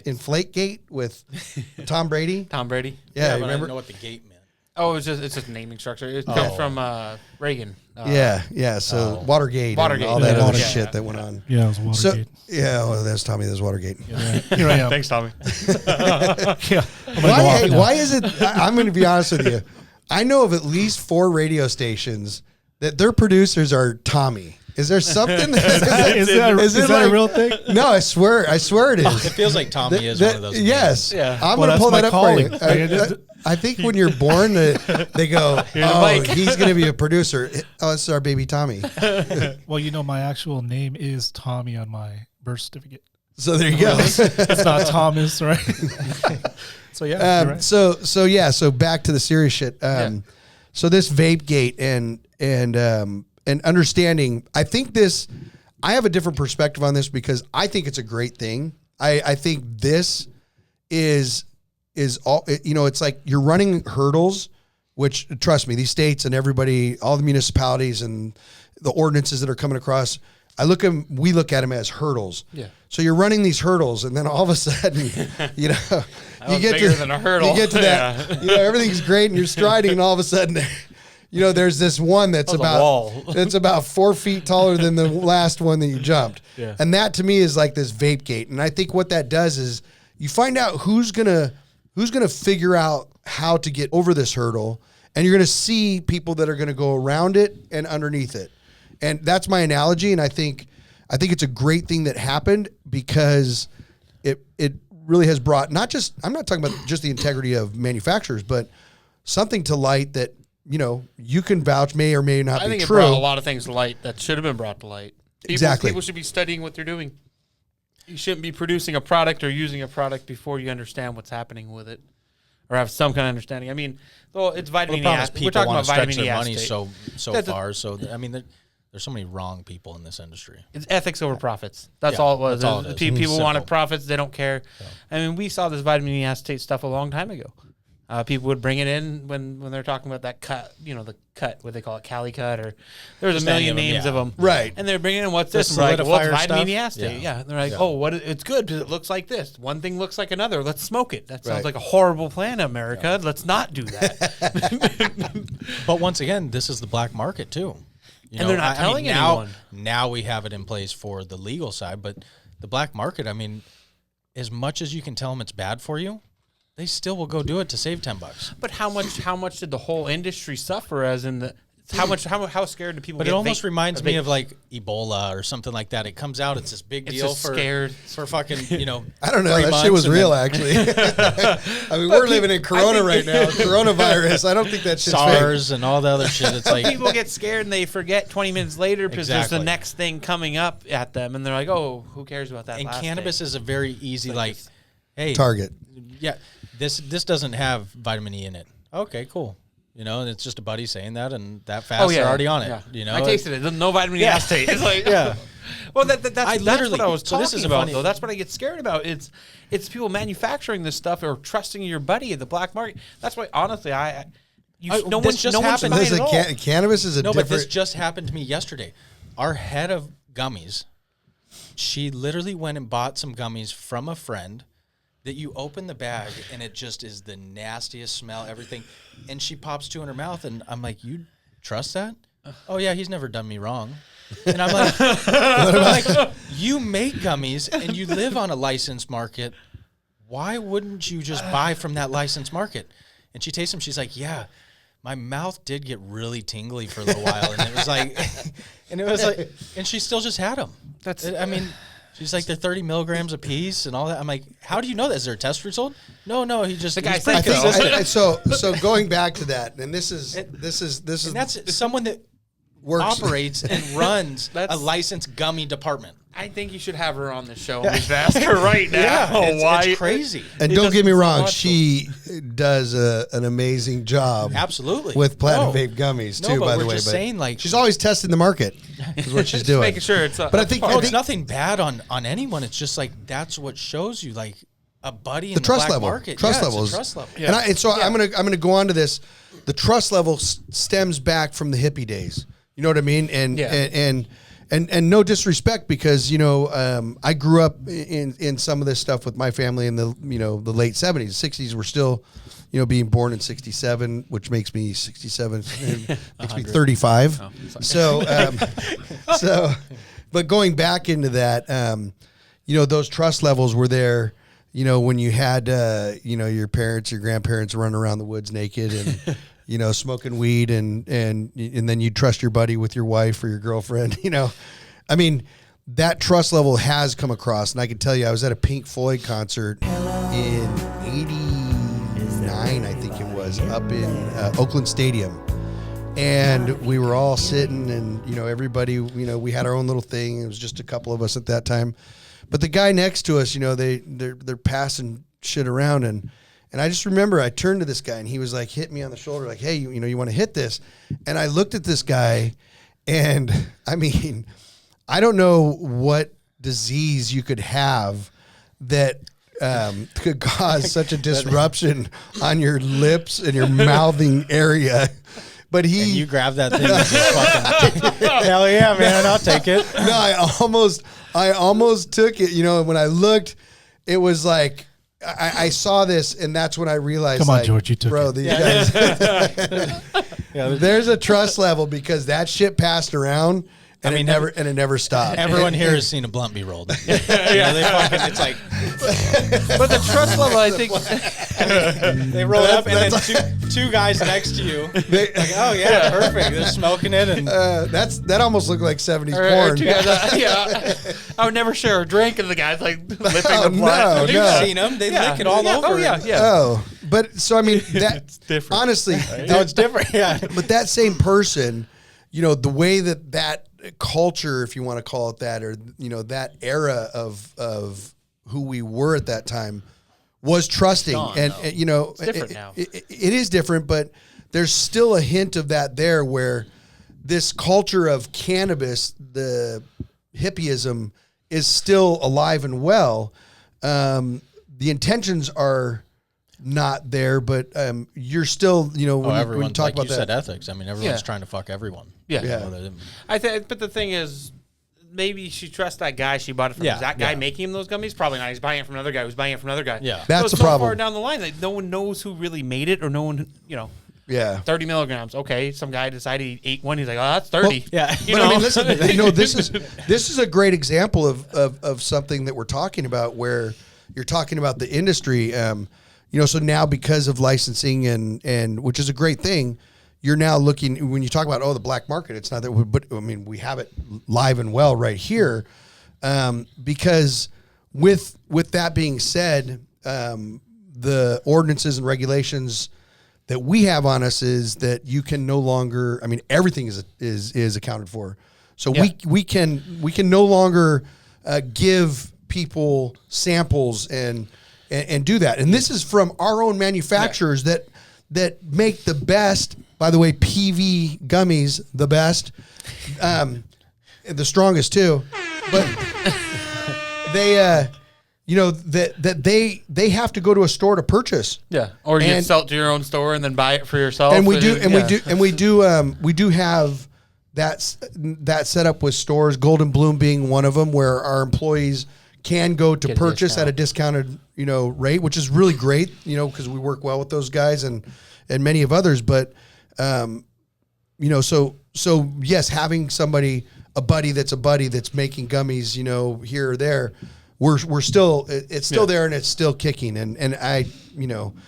S1: Inflate-gate with Tom Brady?
S3: Tom Brady.
S1: Yeah,
S2: but I
S1: remember?
S2: didn't know what the gate meant.
S3: Oh, it's just a naming structure. It comes from Reagan.
S1: Yeah. So Watergate,
S3: Watergate.
S1: and all that
S5: Yeah,
S1: other
S5: yeah.
S1: shit that went on.
S5: Yeah, it was Watergate.
S1: So that's Tommy. That's Watergate.
S5: Here I am.
S4: Thanks, Tommy.
S5: Yeah. I'm gonna go off now.
S1: Why is it? I'm going to be honest with you. I know of at least 4 radio stations that their producers are Tommy. Is there something?
S5: Is that a real thing?
S1: No, I swear it is.
S2: It feels like Tommy is one of those.
S1: Yes.
S3: Yeah.
S1: I'm
S5: Well,
S1: going to pull
S5: that's
S1: that
S5: my
S1: up for you.
S5: calling.
S1: I think when you're born, they go,
S3: Mike."
S1: he's going to be a producer. Oh, it's our baby Tommy.
S5: Well, my actual name is Tommy on my birth certificate.
S1: So there you go.
S5: It's not Thomas, right? So yeah. you're right.
S1: So back to the serious shit. So this Vape-gate and understanding, I think I have a different perspective on this because I think it's a great thing. I think this is all, it's like you're running hurdles, which trust me, these states and everybody, all the municipalities and the ordinances that are coming across, we look at them as hurdles.
S3: Yeah.
S1: So you're running these hurdles, and then all of a sudden, you get
S3: bigger than a hurdle.
S1: You get to that, everything's great, and you're striding, and all of a sudden, there's this one that's about 4 feet taller than the last one that you jumped.
S3: Yeah.
S1: And that to me is like this Vape-gate. And I think what that does is you find out who's gonna figure out how to get over this hurdle, and you're gonna see people that are gonna go around it and underneath it. And that's my analogy, and I think it's a great thing that happened because it really has brought I'm not talking about just the integrity of manufacturers, but something to light that you can vouch may or may not be
S3: I think
S1: true.
S3: it brought a lot of things to light that should have been brought to light.
S1: Exactly.
S3: People should be studying what they're doing. You shouldn't be producing a product or using a product before you understand what's happening with it, or have some kind of understanding. I mean, though it's vitamin E.
S2: We're talking about
S3: vitamin
S2: their
S3: E
S2: money
S3: acetate.
S2: so far. So I mean, there's so many wrong people in this industry.
S3: It's ethics over profits. That's
S2: Yeah,
S3: all it was.
S2: that's all it is.
S3: People
S2: Simple.
S3: wanted profits. They don't care. I mean, we saw this vitamin E acetate stuff a long time ago. People would bring it in when they're talking about that cut, the cut, what they call it, Cali cut, or there's a million names of them.
S1: Right.
S3: And they're bringing in, what's
S2: The
S3: this? And we're like, well, it's
S2: solidifier
S3: vitamin E
S2: stuff?
S3: acetate.
S2: Yeah.
S3: Yeah. And they're like, oh, it's good because it looks like this. One thing looks like another. Let's smoke it. That sounds
S1: Right.
S3: like a horrible plan, America. Let's not do that.
S2: But once again, this is the black market too.
S3: And they're not telling anyone.
S2: Now we have it in place for the legal side, but the black market, I mean, as much as you can tell them it's bad for you, they still will go do it to save $10.
S3: But how much did the whole industry suffer as in the how scared do people
S2: But
S3: get?
S2: it almost reminds me
S3: vape?
S2: of like Ebola or something like that. It comes out, it's this big deal
S3: just
S2: for
S3: scared.
S2: for fucking,
S1: I don't know.
S2: 3
S1: That shit was
S2: months and
S1: real,
S2: then
S1: actually. I mean, we're living in Corona right now. Coronavirus. I don't think that shit's fake.
S2: SARS and all the other shit. It's like
S3: People get scared and they forget 20 minutes later because there's
S2: Exactly.
S3: the next thing coming up at them, and they're like, "Oh, who cares about that?"
S2: and
S3: last
S2: cannabis
S3: thing?
S2: is a very easy like, hey,
S1: Target.
S2: yeah, this doesn't have vitamin E in it. Okay, cool. And it's just a buddy saying that, and that fast they're already on it.
S3: Yeah. I tasted it. There's no vitamin E acetate. It's like,
S2: Yeah.
S3: Well, that's what I was
S2: so
S3: talking
S2: this is a
S3: about,
S2: funny-
S3: though. That's what I get scared about. It's people manufacturing this stuff or trusting your buddy at the black market. That's why, honestly, no one should buy it
S1: This is
S3: at all.
S1: cannabis is a
S2: No,
S1: different.
S2: but this just happened to me yesterday. Our head of gummies, she literally went and bought some gummies from a friend that you open the bag and it just is the nastiest smell, everything. And she pops 2 in her mouth and I'm like, you trust that? Oh yeah, he's never done me wrong. And I'm like, you make gummies and you live on a licensed market. Why wouldn't you just buy from that licensed market? And she tastes them. She's like, yeah, my mouth did get really tingly for a little while. And it was like, and she still just had them. I mean, she's like, they're 30 milligrams a piece and all that. I'm like, how do you know that? Is there a test result? No, he just, the
S3: guy's
S2: pretty
S3: pretty
S2: consistent.
S1: so going back to that, and this is
S2: And that's someone that
S1: works.
S2: operates and runs
S3: That's-
S2: a licensed gummy department.
S3: I think you should have her on the show. We should ask her right now.
S2: It's crazy.
S1: And don't get me wrong, she does an amazing job.
S2: Absolutely.
S1: With Platinum Vape gummies too.
S2: But
S1: by the
S2: we're
S1: way,
S2: just saying, like,
S1: she's always testing the market. Is what she's doing.
S3: Making sure it's.
S1: But I think
S2: it's nothing bad on anyone. It's just like that's what shows you like a buddy in the
S1: trust
S2: black
S1: level.
S2: market.
S1: Trust
S2: yeah,
S1: level.
S2: It's a trust level.
S1: Yeah. And so I'm gonna go on to this. The trust level stems back from the hippie days. You know what I mean? And no disrespect, because I grew up in some of this stuff with my family in the the late 70s, 60s. We're still being born in 67, which makes me 67, makes me 35. Oh, so but going back into that, those trust levels were there. When you had your parents, your grandparents running around the woods naked and smoking weed, and then you trust your buddy with your wife or your girlfriend. I mean, that trust level has come across, and I can tell you, I was at a Pink Floyd concert in '89, I think it was, up in Oakland Stadium, and we were all sitting, and everybody, we had our own little thing. It was just a couple of us at that time, but the guy next to us, they're passing shit around, and I just remember I turned to this guy, and he was like, hit me on the shoulder, like, hey, you want to hit this? And I looked at this guy, and I mean, I don't know what disease you could have that could cause such a disruption on your lips and your mouthing area. But
S2: and you grab that thing and just fucking, hell yeah, man, I'll take it.
S1: No, I almost took it. When I looked, it was like, I saw this, and that's when I realized,
S5: come on, George, you took it.
S1: These guys. There's a trust level, because that shit passed around. And it never stopped.
S2: Everyone here has seen a blunt be rolled. They fucking, it's like,
S3: but the trust level, I think,
S2: they roll up, and then two guys next to you, like, oh yeah, perfect. They're smoking it, and
S1: that almost looked like 70s porn.
S3: Two guys, I would never share a drink, and the guy's like lipping the blunt.
S2: You've seen them; they lick it all over.
S3: Oh yeah.
S1: Oh, but so I mean, that's
S3: different.
S1: Honestly,
S2: no, it's different. Yeah,
S1: but that same person, the way that culture, if you want to call it that, or that era of who we were at that time was trusting. It's
S3: different now.
S1: It is different, but there's still a hint of that there, where this culture of cannabis, the hippieism, is still alive and well. The intentions are not there, but you're still, when you talk
S2: like
S1: about
S2: you
S1: that,
S2: said, ethics. I mean, everyone's trying to fuck everyone.
S3: Yeah. But the thing is, maybe she trusts that guy she bought it from. Is that guy making him those gummies? Probably not. He's buying it from another guy who's buying it from another guy.
S2: Yeah.
S1: That's
S3: so
S1: the problem.
S3: Far down the line, like, no one knows who really made it, or no one, 30 milligrams. Okay, some guy decided he ate one. He's like, oh, that's 30.
S1: Well,
S2: yeah.
S1: I mean, listen, this is a great example of something that we're talking about, where you're talking about the industry. So now, because of licensing and which is a great thing, you're now looking, when you talk about, the black market, it's not that, but I mean, we have it live and well right here. Because with that being said, the ordinances and regulations that we have on us is that you can no longer, I mean, everything is accounted for. So we can no longer give people samples and do that. And this is from our own manufacturers that make the best, by the way, PV gummies, the best, the strongest too. But they, they have to go to a store to purchase.
S3: Yeah. Or you can sell it to your own store and then buy it for yourself.
S1: And we do have that set up with stores, Golden Bloom being one of them, where our employees can go to purchase at a discounted, rate, which is really great, because we work well with those guys and many of others. But, so yes, having a buddy that's making gummies, here or there, we're still, it's still there, and it's still kicking. And I,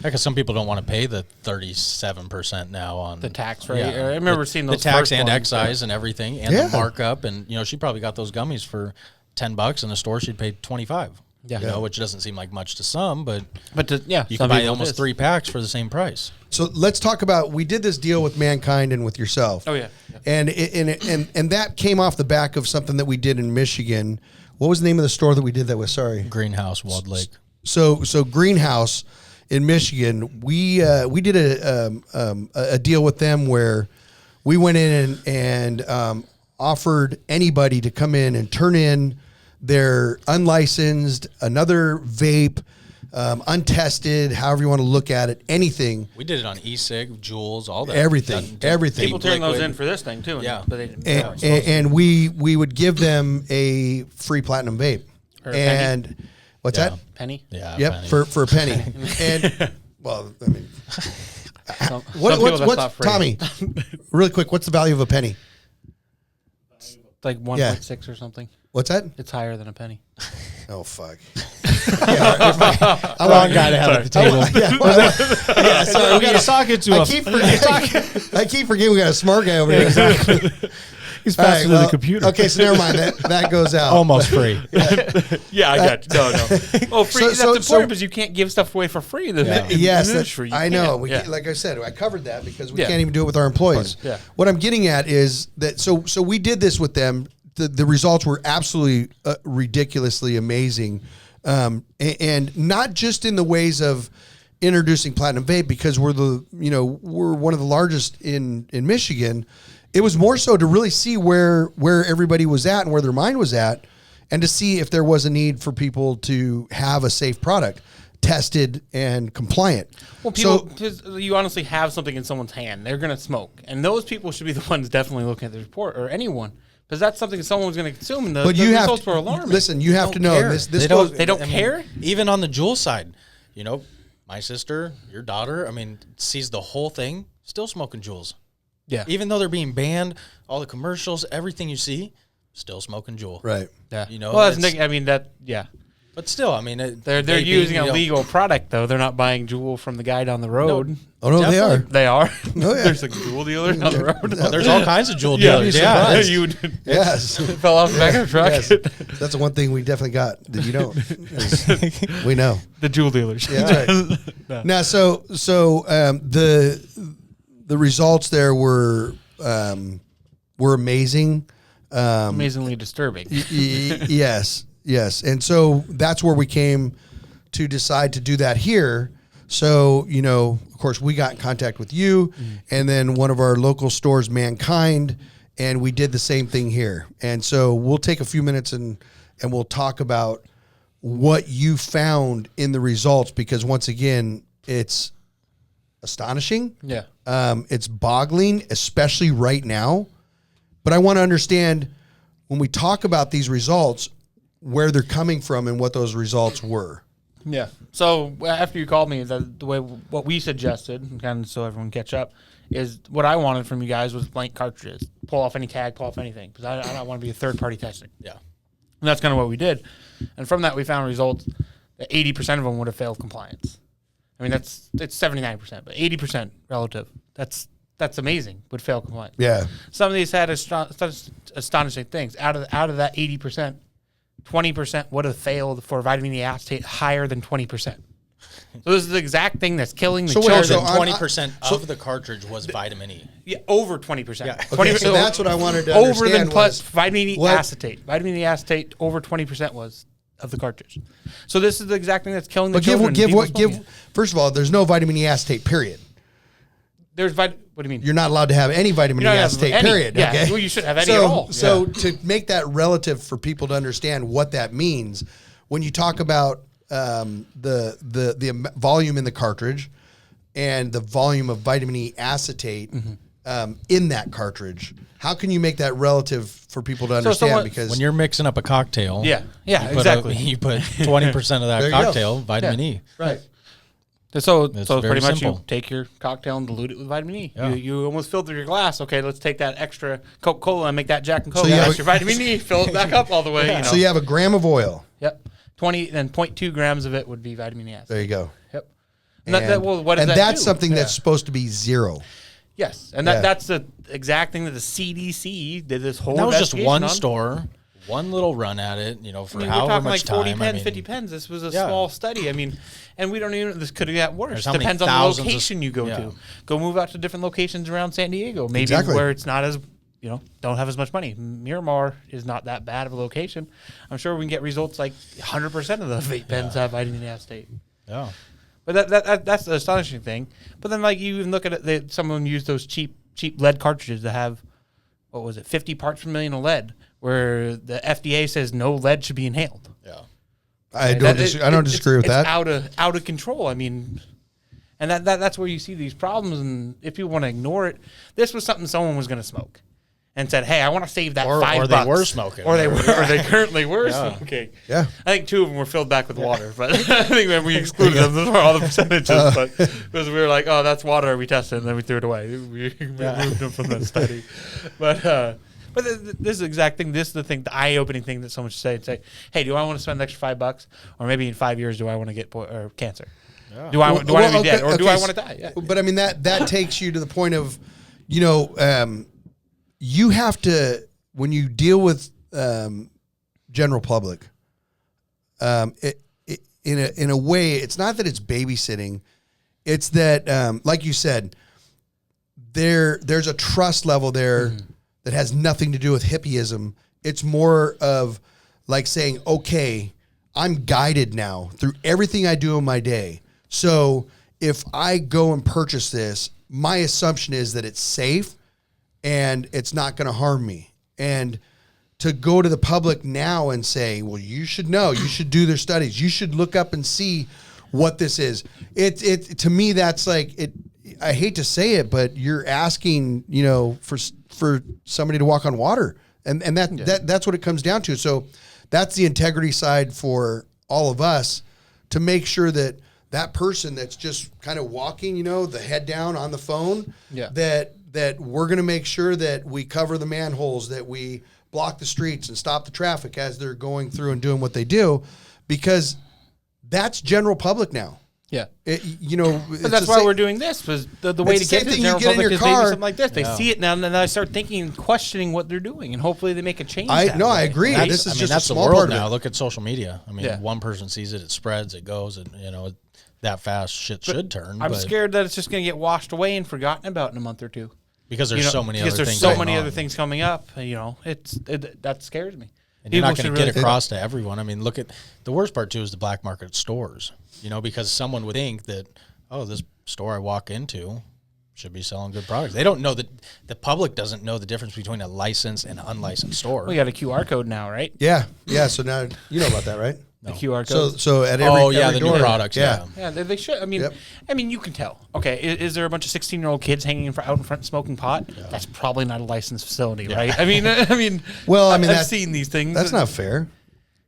S2: because some people don't want to pay the 37% now on
S3: the tax rate. Yeah. I remember seeing those
S2: the tax and
S3: ones,
S2: excise and everything, and the markup. And, she probably got those gummies for $10 in the store. She'd pay $25. Yeah. Which doesn't seem like much to some, but you can buy almost 3 packs for the same price.
S1: So let's talk about, we did this deal with Mankind and with yourself.
S3: Oh yeah.
S1: And that came off the back of something that we did in Michigan, what was the name of the store that we did that with? Sorry.
S2: Greenhouse, Walled Lake.
S1: So Greenhouse in Michigan, we did a deal with them where we went in and offered anybody to come in and turn in their unlicensed, another vape, untested, however you want to look at it, anything.
S2: We did it on e-cig, Juuls, all that.
S1: Everything.
S3: People turn those in for this thing too.
S2: Yeah.
S3: But they didn't.
S1: And we would give them a free Platinum Vape.
S3: Or a penny.
S1: What's
S2: Yeah.
S1: that?
S3: Penny.
S2: Yeah.
S1: Yep,
S2: penny.
S1: for a penny. And well, I mean,
S3: Some people that's not
S1: what's
S3: free.
S1: Tommy? Really quick, what's the value of a penny?
S3: Like 1.6 or something.
S1: What's that?
S3: It's higher than a penny.
S1: Oh fuck!
S5: Wrong guy to have at the table.
S1: Yeah, sorry,
S5: we got to talk it to
S1: I
S5: him.
S1: keep forgetting we got a smart guy over here.
S5: Exactly. He's
S1: All
S5: faster
S1: right,
S5: than the computer.
S1: Okay, so never mind. That goes out.
S5: Almost free.
S3: Yeah, I got you. No. Oh, free.
S1: So-
S3: That's
S1: so-
S3: important because you can't give stuff away for free.
S1: Yes, that's
S3: free.
S1: I know. Like I said, I covered that because we
S3: Yeah.
S1: can't even do it with our employees.
S3: Yeah.
S1: What I'm getting at is that so we did this with them. The results were absolutely ridiculously amazing, and not just in the ways of introducing Platinum Vape because we're one of the largest in Michigan. It was more so to really see where everybody was at and where their mind was at, and to see if there was a need for people to have a safe product, tested and compliant.
S3: Well, people, you honestly have something in someone's hand. They're going to smoke. And those people should be the ones definitely looking at the report, or anyone. Because that's something that someone's going to consume, and the results were alarming.
S1: Listen, you have to know
S2: care.
S1: this.
S2: They
S3: don't care?
S2: Even on the Juul side, my sister, your daughter, sees the whole thing, still smoking Juuls.
S3: Yeah.
S2: Even though they're being banned, all the commercials, everything you see, still smoking Juul.
S1: Right.
S3: Yeah.
S2: Well,
S3: Yeah.
S2: But still,
S3: They're using a legal product, though. They're not buying Juul from the guy down the road.
S1: Oh, no, they are.
S3: They are?
S1: Oh, yeah.
S3: There's like Juul dealers down the road.
S2: Well, there's all kinds of Juul dealers.
S3: Yeah.
S2: Yeah.
S1: Yes.
S3: Fell off the back of the truck.
S1: Yes. That's the one thing we definitely got that you don't. is we know.
S3: The Juul dealers.
S1: Yeah, that's right. Now, so the results there were amazing.
S3: Amazingly disturbing.
S1: Yes. And so that's where we came to decide to do that here. So, of course, we got in contact with you and then one of our local stores, Mankind, and we did the same thing here. And so we'll take a few minutes and we'll talk about what you found in the results, because once again, it's astonishing.
S3: Yeah.
S1: It's boggling, especially right now. But I want to understand when we talk about these results, where they're coming from and what those results were.
S3: Yeah. So after you called me, the way what we suggested, and kind of so everyone catch up, is what I wanted from you guys was blank cartridges. Pull off any tag, pull off anything, because I don't want to be a third-party testing.
S2: Yeah.
S3: And that's kind of what we did. And from that, we found results that 80% of them would have failed compliance. It's 79%, but 80% relative. That's amazing. Would fail compliance.
S1: Yeah.
S3: Some of these had astonishing things. Out of that 80%, 20% would have failed for vitamin E acetate higher than 20%. So this is the exact thing that's killing the children.
S2: So 20% of the cartridge was vitamin E.
S3: Yeah, over 20%.
S2: Yeah.
S1: Okay, so that's what I wanted to
S3: over
S1: understand
S3: than plus
S1: was
S3: vitamin E
S1: what-
S3: acetate. Vitamin E acetate over 20% was of the cartridge. So this is the exact thing that's killing the
S1: But
S3: children.
S1: first of all, there's no vitamin E acetate, period.
S3: What do you mean?
S1: You're not allowed to have any vitamin E
S3: You're not allowed to
S1: acetate,
S3: have any.
S1: period.
S3: Yeah,
S1: Okay.
S3: well, you shouldn't have any at all.
S1: So to make that relative for people to understand what that means, when you talk about the volume in the cartridge and the volume of vitamin E acetate in that cartridge, how can you make that relative for people to understand? Because
S2: when you're mixing up a cocktail,
S3: Yeah, exactly.
S2: you put 20% of that
S1: There you go.
S2: cocktail vitamin E.
S1: right.
S3: So
S2: It's
S3: pretty
S2: very
S3: much
S2: simple.
S3: you take your cocktail and dilute it with vitamin E.
S2: Yeah.
S3: You almost filter your glass. Okay, let's take that extra Coca-Cola and make that Jack and Coke.
S1: So you have
S3: That's your vitamin E. Fill it back up all the way.
S1: So you have a gram of oil.
S3: Yep. 0.2 grams of it would be vitamin E acid.
S1: There you go.
S3: Yep. And what does
S1: and
S3: that
S1: that's
S3: do?
S1: something that's supposed to be zero.
S3: Yes, and
S1: Yeah.
S3: that's the exact thing that the CDC did this whole
S2: And that was just
S3: investigation
S2: one
S3: on.
S2: store, one little run at it, for
S3: I mean, we're
S2: however
S3: talking
S2: much
S3: like 40
S2: time.
S3: pens, 50 pens. This was a
S2: Yeah.
S3: small study. And we don't even, this could have got worse.
S2: There's how many
S3: Depends on the
S2: thousands of-
S3: location you go
S2: yeah.
S3: to. Go move out to different locations around San Diego. Maybe
S1: Exactly.
S3: where it's not as don't have as much money. Miramar is not that bad of a location. I'm sure we can get results like 100% of the vape pens have vitamin E acetate.
S2: Yeah.
S3: But that's the astonishing thing. But then, like, you even look at it, some of them use those cheap lead cartridges that have, 50 parts per million of lead, where the FDA says no lead should be inhaled.
S2: Yeah.
S1: I don't disagree with that.
S3: It's out of control. I mean, and that's where you see these problems. And if you want to ignore it, this was something someone was going to smoke. And said, "Hey, I want to save that $5."
S2: Or they were smoking,
S3: or they currently were smoking.
S1: Yeah,
S3: I think 2 of them were filled back with water, but I think that we excluded them. Those were all the percentages, but because we were like, "Oh, that's water." We tested, and then we threw it away. We removed them from that study. But this is the exact thing. This is the thing, the eye-opening thing that someone should say, "Hey, do I want to spend the extra $5, or maybe in 5 years, do I want to get cancer? Yeah. Do I want to be dead, or do I want to die?" Yeah.
S1: But I mean that takes you to the point of, you have to, when you deal with general public, in a way, it's not that it's babysitting, it's that, like you said, there's a trust level there that has nothing to do with hippieism. It's more of like saying, okay, I'm guided now through everything I do in my day. So if I go and purchase this, my assumption is that it's safe and it's not going to harm me. And to go to the public now and say, well, you should know, you should do their studies, you should look up and see what this is. It to me, that's like it. I hate to say it, but you're asking, for somebody to walk on water, and that's what it comes down to. So that's the integrity side for all of us, to make sure that that person that's just kind of walking, the head down on the phone, that we're going to make sure that we cover the manholes, that we block the streets and stop the traffic as they're going through and doing what they do, because that's general public now.
S3: Yeah.
S1: But
S3: that's why we're doing this, was the way to get to the general public is maybe something like this. They see it now, and then I start thinking and questioning what they're doing, and hopefully they make a change.
S1: I agree. This is just
S2: that's
S1: a small
S2: the world
S1: part
S2: now.
S1: of it.
S2: Look at social media. I mean, one person sees it, it spreads, it goes, and that fast shit should turn.
S3: I'm scared that it's just going to get washed away and forgotten about in a month or two.
S2: Because there's so many other things.
S3: Because there's so many other things coming up. That scares me.
S2: And you're not going to get across to everyone. I mean, look at the worst part too is the black market stores. Because someone would think that, oh, this store I walk into should be selling good products. They don't know that the public doesn't know the difference between a licensed and unlicensed store.
S3: We got a QR code now, right?
S1: Yeah. So now you know about that, right?
S3: The QR code.
S1: So at every
S2: door, new products.
S1: Yeah,
S3: they should. I mean, you can tell. Okay, is there a bunch of 16-year-old kids hanging out in front smoking pot? Yeah. That's probably not a licensed facility, right? I mean, I've seen these things.
S1: That's not fair.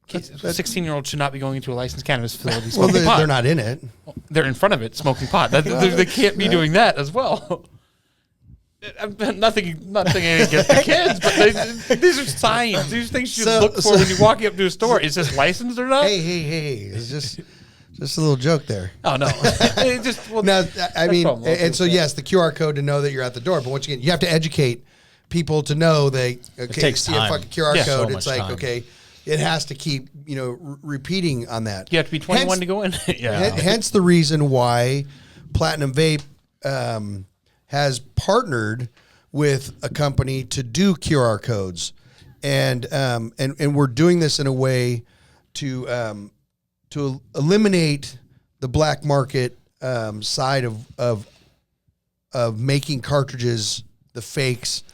S3: 16-year-olds should not be going into a licensed cannabis facility
S1: well,
S3: smoking pot.
S1: They're not in it.
S3: They're in front of it smoking pot. They can't be doing that as well. Nothing against the kids, but these are signs. These things you look for when you're walking up to a store. Is this licensed or not?
S1: Hey! It's just a little joke there.
S3: Oh no!
S1: Yes, the QR code to know that you're at the door. But once again, you have to educate people to know they
S2: it takes
S1: see
S2: time.
S1: a fucking QR code.
S2: So
S1: it's like time. Okay, it has to keep repeating on that.
S3: You have to be 21 to go in.
S1: Hence the reason why Platinum Vape has partnered with a company to do QR codes, and we're doing this in a way to eliminate the black market side of making cartridges, the fakes,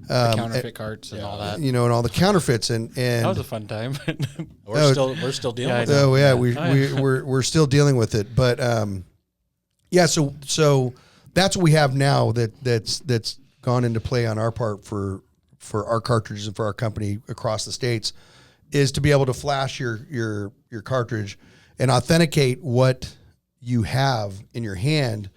S3: the counterfeit carts and all that,
S1: and all the counterfeits, and
S3: that was a fun time.
S2: we're still dealing with it.
S1: Oh yeah, we're still dealing with it, but so that's what we have now that's gone into play on our part for our cartridges and for our company across the states, is to be able to flash your cartridge and authenticate what you have in your hand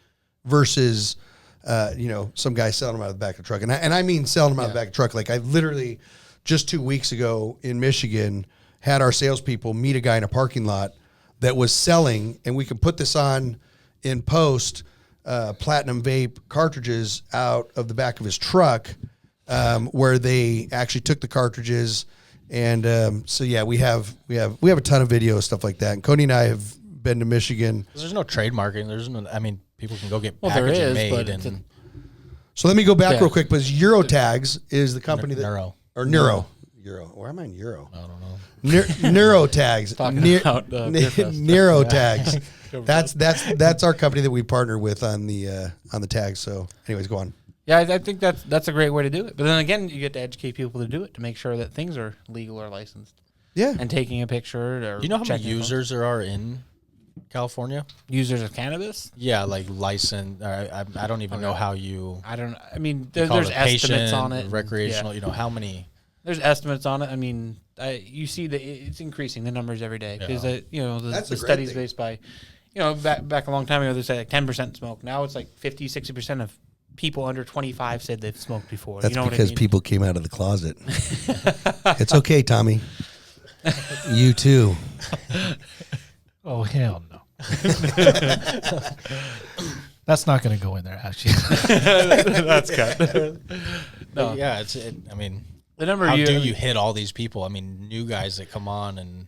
S1: versus some guy selling them out of the back of the truck. And I mean selling them out of the back of the truck. Like I literally just 2 weeks ago in Michigan had our salespeople meet a guy in a parking lot that was selling, and we can put this on in post, Platinum Vape cartridges out of the back of his truck, where they actually took the cartridges. And we have a ton of video stuff like that. And Cody and I have been to Michigan.
S2: There's no trademarking. There's no. I mean, people can go get
S3: there
S2: packaging
S3: is,
S2: made,
S3: but
S2: and
S1: So let me go back
S3: Yeah.
S1: real quick, because Eurotags is the company that
S2: Neuro.
S1: or Neuro. Euro. Where am I in Euro?
S2: I don't know.
S1: Neurotags.
S3: Talking about, Beer Fest.
S1: Neurotags. That's our company that we partner with on the tags. So, anyways, go on.
S3: Yeah, I think that's a great way to do it. But then again, you get to educate people to do it, to make sure that things are legal or licensed.
S1: Yeah.
S3: And taking a picture. Or
S2: You know how many
S3: checking
S2: users there are in California?
S3: users of cannabis?
S2: Yeah, like license. I don't even know how you
S3: I don't. I mean,
S2: call
S3: there's
S2: it
S3: estimates
S2: patient,
S3: on it.
S2: recreational.
S3: Yeah.
S2: You know how many.
S3: There's estimates on it. I mean, you see that it's increasing the numbers every day because
S2: Yeah.
S1: That's
S3: the
S1: a great
S3: studies
S1: thing.
S3: based by, back a long time ago they said like 10% smoke. Now it's like 50-60% of people under 25 said they've smoked before.
S1: That's
S3: you know
S1: because
S3: what I mean?
S1: people came out of the closet. It's okay, Tommy. You too.
S5: Oh, hell no. That's not going to go in there, actually.
S3: That's cut. No.
S2: Yeah, I mean,
S3: The number
S2: how
S3: you,
S2: do you hit all these people? I mean, new guys that come on and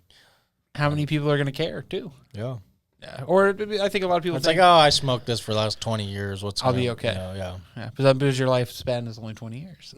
S3: how many people are going to care too?
S2: yeah.
S3: Yeah. Or I think a lot of people
S2: It's
S3: think,
S2: like, oh, I smoked this for the last 20 years. What's
S3: I'll
S2: gonna,
S3: be okay.
S2: Yeah.
S3: yeah, because your lifespan is only 20 years.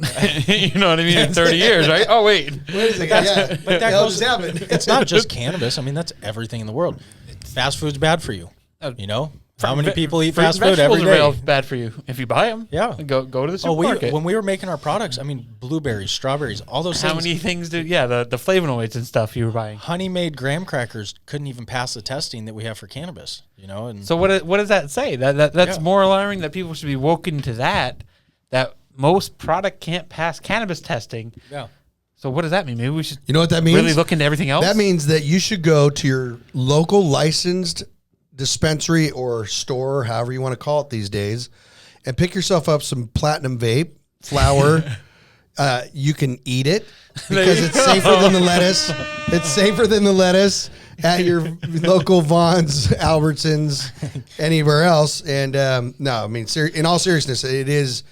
S3: You know what I mean? In 30 years, right? Oh wait.
S1: Wait a second. Yeah.
S2: But that goes.
S1: happened.
S2: It's not just cannabis. I mean, that's everything in the world. Fast food's bad for you. You know how many people eat fast food every day?
S3: Are bad for you if you buy them.
S2: Yeah.
S3: Go to the
S2: Oh,
S3: supermarket.
S2: when we were making our products, I mean, blueberries, strawberries, all those
S3: How
S2: things.
S3: many things the flavonoids and stuff you were buying?
S2: Honey-made graham crackers couldn't even pass the testing that we have for cannabis. And
S3: So what does that say? That's
S2: Yeah.
S3: more alarming that people should be woken to that most product can't pass cannabis testing.
S2: yeah.
S3: So what does that mean? Maybe we should
S1: You know what that means?
S3: really look into everything else.
S1: That means that you should go to your local licensed dispensary or store, however you want to call it these days, and pick yourself up some Platinum Vape flour. You can eat it because it's safer than the lettuce. It's safer than the lettuce at your local Vons, Albertsons, anywhere else. And no, I mean, in all seriousness, it is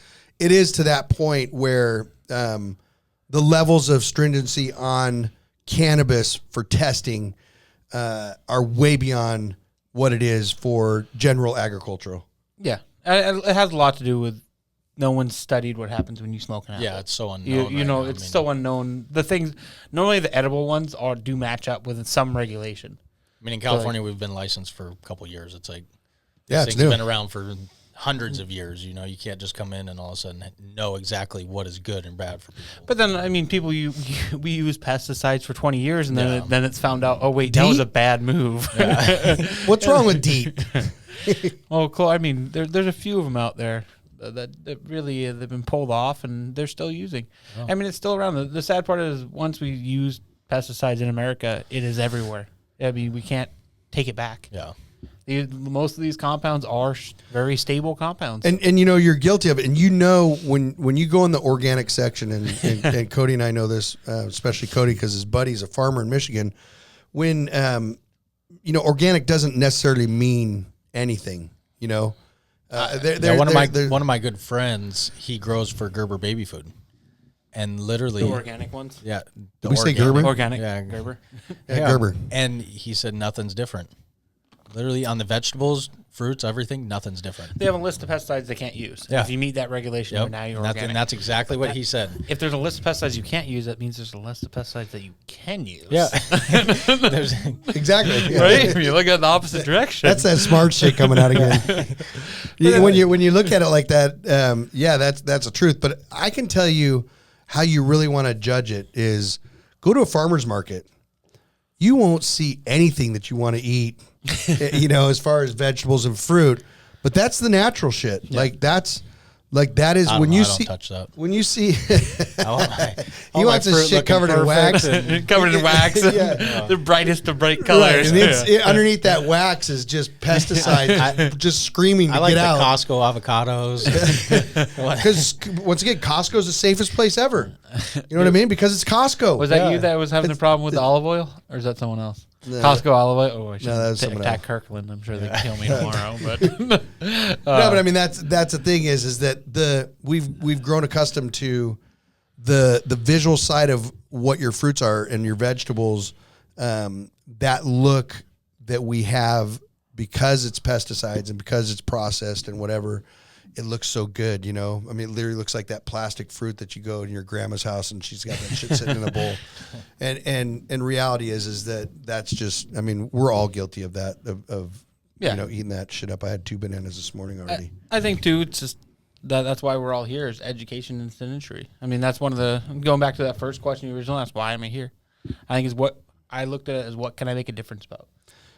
S1: to that point where the levels of stringency on cannabis for testing are way beyond what it is for general agricultural.
S3: Yeah, it has a lot to do with no one's studied what happens when you smoke an apple.
S2: Yeah, it's so unknown.
S3: You know, it's so unknown. The things, normally the edible ones do match up with some regulation.
S2: I mean, in California, we've been licensed for a couple of years. It's like
S1: Yeah,
S2: these
S1: it's
S2: things
S1: new.
S2: have been around for hundreds of years. You can't just come in and all of a sudden know exactly what is good and bad for people.
S3: But then, I mean, we use pesticides for 20 years, and then
S2: Yeah.
S3: then it's found out, oh wait, that was a bad move.
S1: What's wrong with DEET?
S3: Oh, cool. I mean, there's a few of them out there that really they've been pulled off, and they're still using. I mean, it's still around. The sad part is once we use pesticides in America, it is everywhere. I mean, we can't take it back.
S2: Yeah.
S3: Most of these compounds are very stable compounds.
S1: And you're guilty of it. And when you go in the organic section, and Cody and I know this, especially Cody because his buddy's a farmer in Michigan. When organic doesn't necessarily mean anything.
S2: One of my good friends, he grows for Gerber baby food, and literally
S3: the organic ones.
S2: Yeah.
S1: Did we say Gerber?
S3: Organic.
S2: Yeah,
S3: Gerber.
S1: Yeah, Gerber.
S2: And he said nothing's different. Literally on the vegetables, fruits, everything, nothing's different.
S3: They have a list of pesticides they can't use.
S2: Yeah.
S3: If you meet that regulation,
S2: Yep.
S3: now you're
S2: And
S3: organic.
S2: that's exactly what he said.
S3: If there's a list of pesticides you can't use, that means there's a list of pesticides that you can use.
S2: Yeah. There's,
S1: Exactly. Yeah.
S3: Right? You look at the opposite direction.
S1: That's that smart shit coming out again. When you look at it like that, that's a truth. But I can tell you how you really want to judge it is go to a farmer's market. You won't see anything that you want to eat, as far as vegetables and fruit. But that's the natural shit. Yeah. That is when you see.
S2: touch that.
S1: When you see,
S2: He
S1: wants his shit covered in wax.
S3: covered in wax.
S1: Yeah.
S3: The brightest of bright
S1: Right,
S3: colors.
S1: and underneath that wax is just pesticides, just screaming to
S2: I like
S1: get
S2: the
S1: out.
S2: Costco avocados.
S1: Because once again, Costco is the safest place ever. You know what I mean? Because it's Costco.
S3: Was that you that was having the problem with the olive oil, or is that someone else?
S1: No.
S3: Costco olive oil. Oh, I should
S1: that was someone
S3: attack
S1: else.
S3: Kirkland. I'm sure they can kill me tomorrow. But
S1: No, but I mean that's the thing is that we've grown accustomed to the visual side of what your fruits are and your vegetables, that look that we have because it's pesticides and because it's processed and whatever. it looks so good, you know. I mean, it literally looks like that plastic fruit that you go in your grandma's house and she's got that shit sitting in a bowl. And reality is that's just, I mean, we're all guilty of that, of you know, eating that shit up. I had 2 bananas this morning already.
S3: I think too, it's just that's why we're all here is education in this industry. I mean, that's one of the, going back to that first question you originally asked, why am I here? I think is what I looked at it as, what can I make a difference about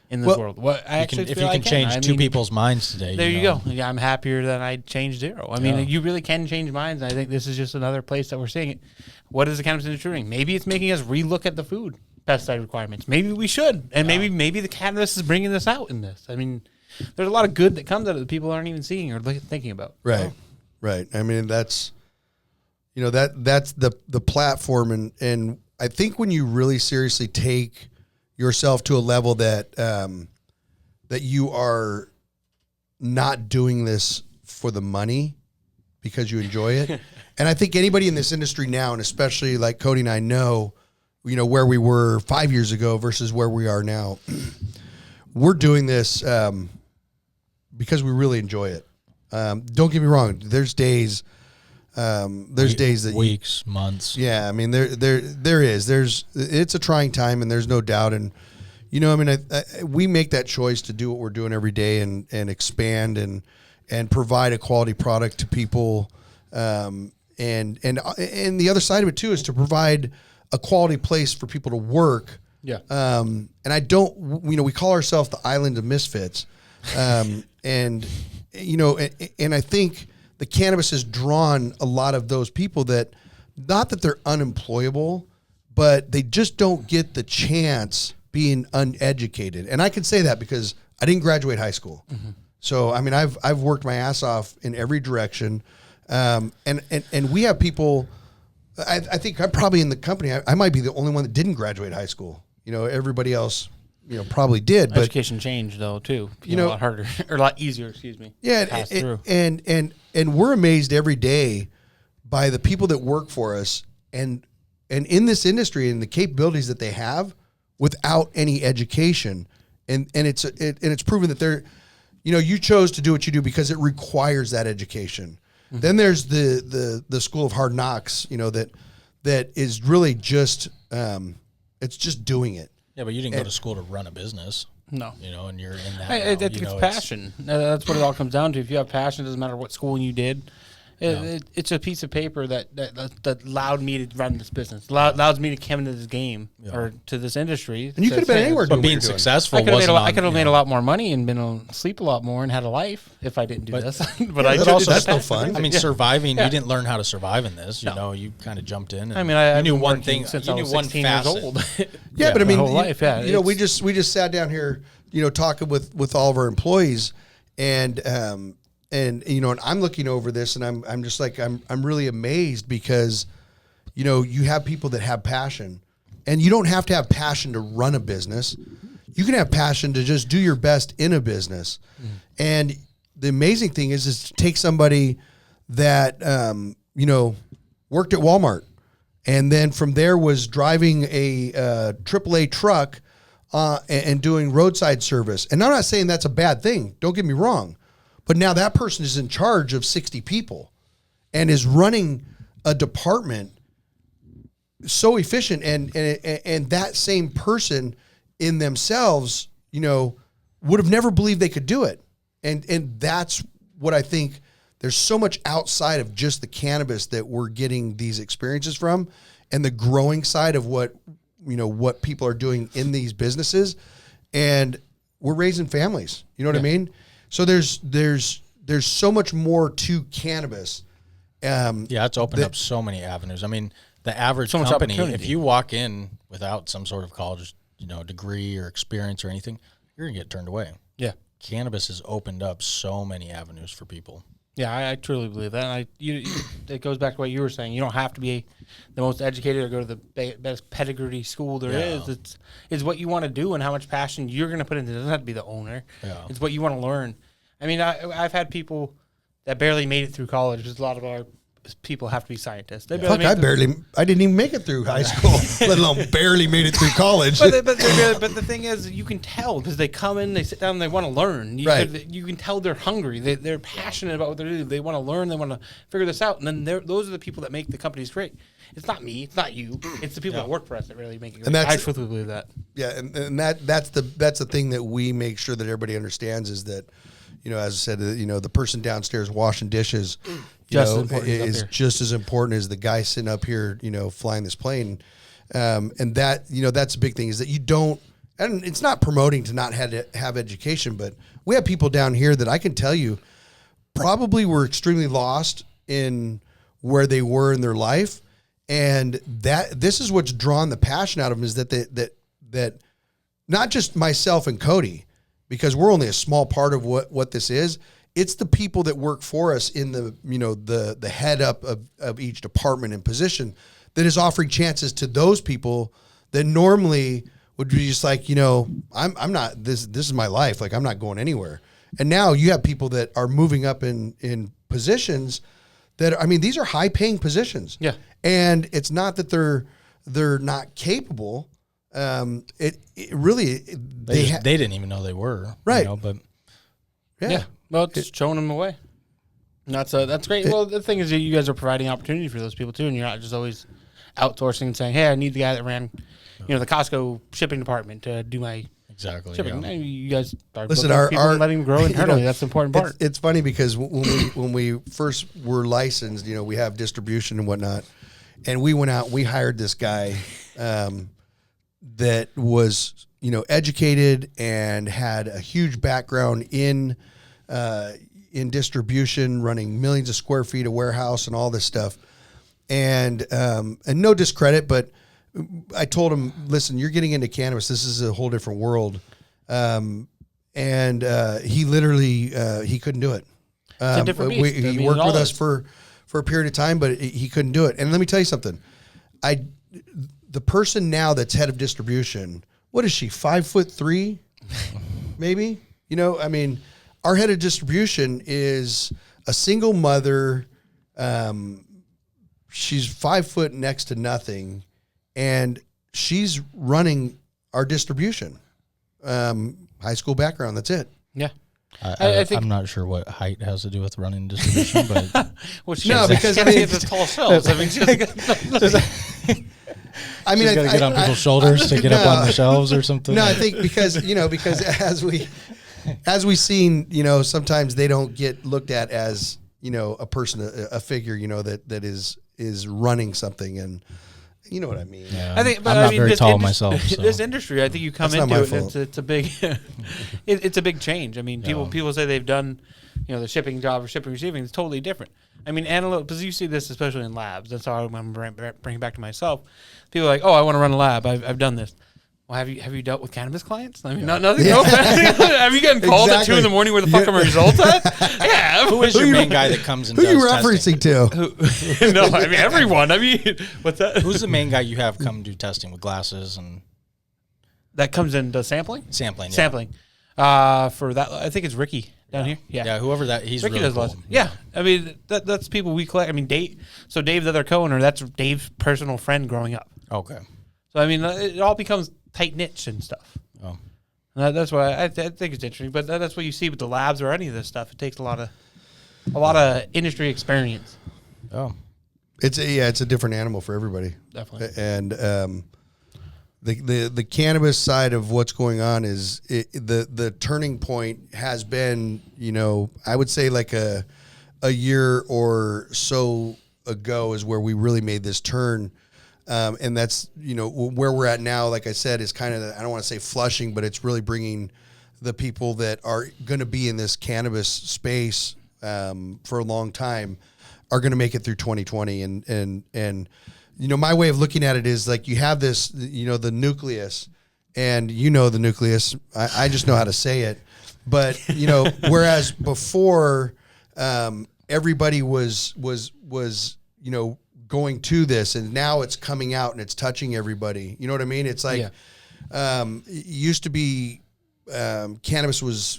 S3: in this world? What I actually
S2: if you can change two people's minds today.
S3: There you go. Yeah, I'm happier than I changed 0. I mean, you really can change minds. And I think this is just another place that we're seeing it. What is the cannabis industry doing? Maybe it's making us relook at the food pesticide requirements. Maybe we should, and maybe the cannabis is bringing this out in this. I mean, there's a lot of good that comes out of it that people aren't even seeing or thinking about.
S1: Right, right. I mean, that's, you know, that's the platform, and I think when you really seriously take yourself to a level that that you are not doing this for the money because you enjoy it. And I think anybody in this industry now, and especially like Cody and I know, you know, where we were 5 years ago versus where we are now, we're doing this because we really enjoy it. Don't get me wrong. There's days that
S2: weeks, months.
S1: Yeah. I mean, it's a trying time, and there's no doubt. And, you know, I mean, we make that choice to do what we're doing every day and expand and provide a quality product to people. And the other side of it too is to provide a quality place for people to work.
S3: Yeah.
S1: And I don't, you know, we call ourselves the Island of Misfits. And, you know, and I think the cannabis has drawn a lot of those people that, not that they're unemployable, but they just don't get the chance being uneducated. And I can say that because I didn't graduate high school. Mm-hmm. So, I mean, I've worked my ass off in every direction. And we have people, I think I'm probably in the company, I might be the only one that didn't graduate high school. You know, everybody else, you know, probably did. But
S3: education changed though too. You know, a lot harder or a lot easier, excuse me.
S1: Yeah. And we're amazed every day by the people that work for us and in this industry and the capabilities that they have without any education. And it's proven that they're, you know, you chose to do what you do because it requires that education. Mm-hmm. Then there's the school of hard knocks, you know, that is really just, it's just doing it.
S2: Yeah, but you didn't go to school to run a business.
S3: No.
S2: You know, and you're in that.
S3: It's passion. That's what it all comes down to. If you have passion, it doesn't matter what schooling you did. It's a piece of paper that allowed me to run this business, allows me to come into this game or to this industry.
S1: And you could have been anywhere doing
S2: but being successful.
S3: I could have made a lot more money and been able to sleep a lot more and had a life if I didn't do this. But
S1: that's no fun.
S2: I mean, surviving. You didn't learn how to survive in this. You know, you kind of jumped in. And
S3: I mean, I
S2: knew one thing
S3: since
S2: you
S3: I
S2: knew
S3: was
S2: one
S3: 16 years old.
S1: Yeah, but I mean,
S3: my whole life,
S1: you know, we just sat down here, you know, talking with all of our employees, and you know, and I'm looking over this, and I'm just like I'm really amazed because, you know, you have people that have passion, and you don't have to have passion to run a business. You can have passion to just do your best in a business. Mm-hmm. And the amazing thing is to take somebody that you know, worked at Walmart, and then from there was driving a AAA truck and doing roadside service. And I'm not saying that's a bad thing. Don't get me wrong. But now that person is in charge of 60 people and is running a department so efficient. And that same person in themselves, you know, would have never believed they could do it. And that's what I think. There's so much outside of just the cannabis that we're getting these experiences from, and the growing side of what, you know, what people are doing in these businesses. And we're raising families. You know what I mean? So there's so much more to cannabis.
S2: It's opened up so many avenues. I mean, the average company, if you walk in without some sort of college, you know, degree or experience or anything, you're gonna get turned away.
S3: Yeah,
S2: cannabis has opened up so many avenues for people.
S3: Yeah, I truly believe that. And it goes back to what you were saying. You don't have to be the most educated or go to the best pedigree school there is. It's what you want to do and how much passion you're going to put into it. It doesn't have to be the owner. Yeah. It's what you want to learn. I mean, I've had people that barely made it through college because a lot of our people have to be scientists. They
S1: Fuck, I didn't even make it through high school, let alone barely made it through college.
S3: But the thing is, you can tell because they come in, they sit down, and they want to learn. You can tell they're hungry. They're passionate about what they're doing. They want to learn. They want to figure this out. And then those are the people that make the companies great. It's not me. It's not you. It's the people that work for us that really make it great. I truthfully believe that. Yeah,
S1: and that's the thing that we make sure that everybody understands is that, as I said, the person downstairs washing dishes, is just as important as the guy sitting up here, flying this plane. And that, that's the big thing is that you don't, and it's not promoting to not have education, but we have people down here that I can tell you probably were extremely lost in where they were in their life. And this is what's drawn the passion out of them is that not just myself and Cody, because we're only a small part of what this is. It's the people that work for us in the head up of each department and position that is offering chances to those people that normally would be just like, I'm not, this is my life. Like, I'm not going anywhere. And now you have people that are moving up in positions that, these are high paying positions.
S3: Yeah.
S1: And it's not that they're not capable. It really,
S2: they didn't even know they were.
S1: Right.
S2: But
S3: yeah. Well, it's showing them the way. And that's great. Well, the thing is that you guys are providing opportunity for those people too, and you're not just always outsourcing and saying, "Hey, I need the guy that ran, the Costco shipping department to do my shipping."
S2: Yeah.
S3: You guys are
S1: letting
S3: them grow internally. That's the important part.
S1: It's funny because when we first were licensed, we have distribution and whatnot, and we went out. We hired this guy that was educated and had a huge background in distribution, running millions of square feet of warehouse and all this stuff. And no discredit, but I told him, listen, you're getting into cannabis. This is a whole different world. And he literally, he couldn't do it.
S3: It's a different beast.
S1: He worked with us for a period of time, but he couldn't do it. And let me tell you something. The person now that's head of distribution, what is she, 5'3", maybe? Our head of distribution is a single mother. She's 5 foot next to nothing, and she's running our distribution. High school background. That's it.
S3: Yeah.
S2: I think I'm not sure what height has to do with running distribution, but
S1: because
S3: it's tall shelves.
S2: She's got to get on people's shoulders to get up on the shelves or something.
S1: No, I think because as we've seen, sometimes they don't get looked at as, a person, a figure, that is running something, and you know what I mean.
S2: Yeah. I'm not very tall myself. So.
S3: This industry, I think you come into it, and it's a big, it's a big change. People say they've done, the shipping job or shipping receiving. It's totally different. Because you see this especially in labs. That's how I'm bringing back to myself. People are like, oh, I want to run a lab. I've done this. Well, have you dealt with cannabis clients? Nothing. No offense. Have you gotten called at 2 a.m. where the fuck are my results at? Yeah.
S2: Who is your main guy that comes and
S1: does
S2: testing?
S1: Who are you referencing to?
S3: No, everyone. What's that?
S2: Who's the main guy you have come do testing with glasses and
S3: that comes in does sampling?
S2: Sampling. Yeah.
S3: Sampling. For that, I think it's Ricky down here. Yeah.
S2: Yeah. Whoever that he's
S3: Ricky
S2: really
S3: does
S2: cool.
S3: lots. Yeah. That's people we collect. Dave. So Dave, the other co-owner, that's Dave's personal friend growing up.
S2: Okay.
S3: So it all becomes tight niche and stuff.
S2: Oh,
S3: that's why I think it's interesting. But that's what you see with the labs or any of this stuff. It takes a lot of industry experience.
S2: Oh,
S1: it's a different animal for everybody.
S3: Definitely.
S1: And the cannabis side of what's going on is the turning point has been, I would say like a year or so ago is where we really made this turn. And that's, where we're at now, like I said, is kind of, I don't want to say flushing, but it's really bringing the people that are going to be in this cannabis space for a long time are going to make it through 2020. And my way of looking at it is like you have this, the nucleus, and the nucleus. I just know how to say it. But, whereas before everybody was going to this, and now it's coming out and it's touching everybody. You know what I mean? It's like it used to be cannabis was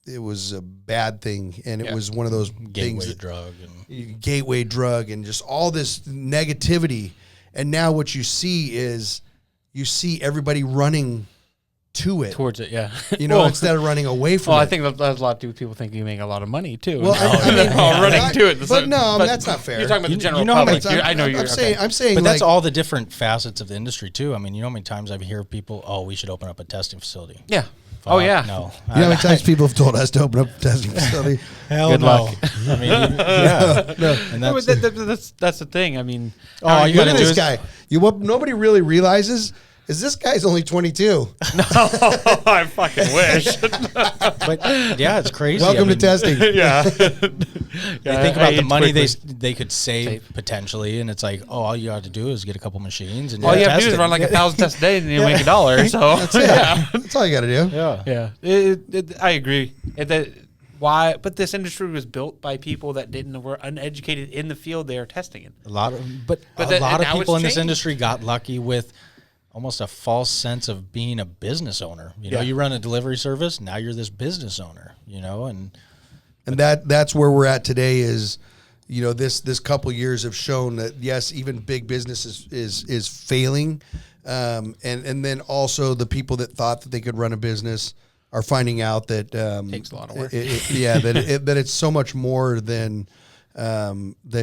S1: a bad thing, and it was one of those
S2: gateway
S1: things
S2: drug
S1: and just all this negativity. And now what you see is everybody running to it,
S3: towards it, yeah.
S1: Instead of running away from it.
S3: Well, I think that's a lot of people think you make a lot of money too.
S1: Well,
S3: running to it.
S1: But no, that's not fair.
S3: You're talking about the general
S2: you know how many
S3: public.
S1: I'm saying,
S2: but that's
S1: like,
S2: all the different facets of the industry too. I mean, you know how many times I hear people, we should open up a testing facility.
S3: Yeah.
S2: Fuck,
S3: Oh yeah.
S2: No.
S1: you know how many times people have told us to open up a testing facility?
S2: Hell
S3: Good
S2: no.
S3: luck.
S2: I mean, yeah.
S1: No.
S2: And
S3: No,
S2: that's,
S3: that's the thing. I mean,
S2: all you
S1: Look
S2: gotta
S1: at
S2: do
S1: this
S2: is
S1: guy. What nobody really realizes is this guy's only 22.
S3: I fucking wish.
S2: But yeah, it's crazy.
S1: Welcome to testing.
S3: Yeah.
S2: They think about the money they could save
S3: Save.
S2: potentially, and it's like, all you have to do is get a couple machines and
S3: All you have to
S2: test
S3: do is
S2: it.
S3: run like 1,000 tests a day and you make $1. So
S1: That's it. That's all you got to do.
S2: Yeah.
S3: yeah, I agree. Why? But this industry was built by people that were uneducated in the field they are testing in.
S2: A lot of
S3: and now
S2: people
S3: it's
S2: in this
S3: changed.
S2: industry got lucky with almost a false sense of being a business owner. You know, you run a delivery service, now you're this business owner, and
S1: that's where we're at today is, this couple years have shown that, yes, even big business is failing. And then also the people that thought that they could run a business are finding out that
S3: Takes a lot of work.
S1: that it's so much more than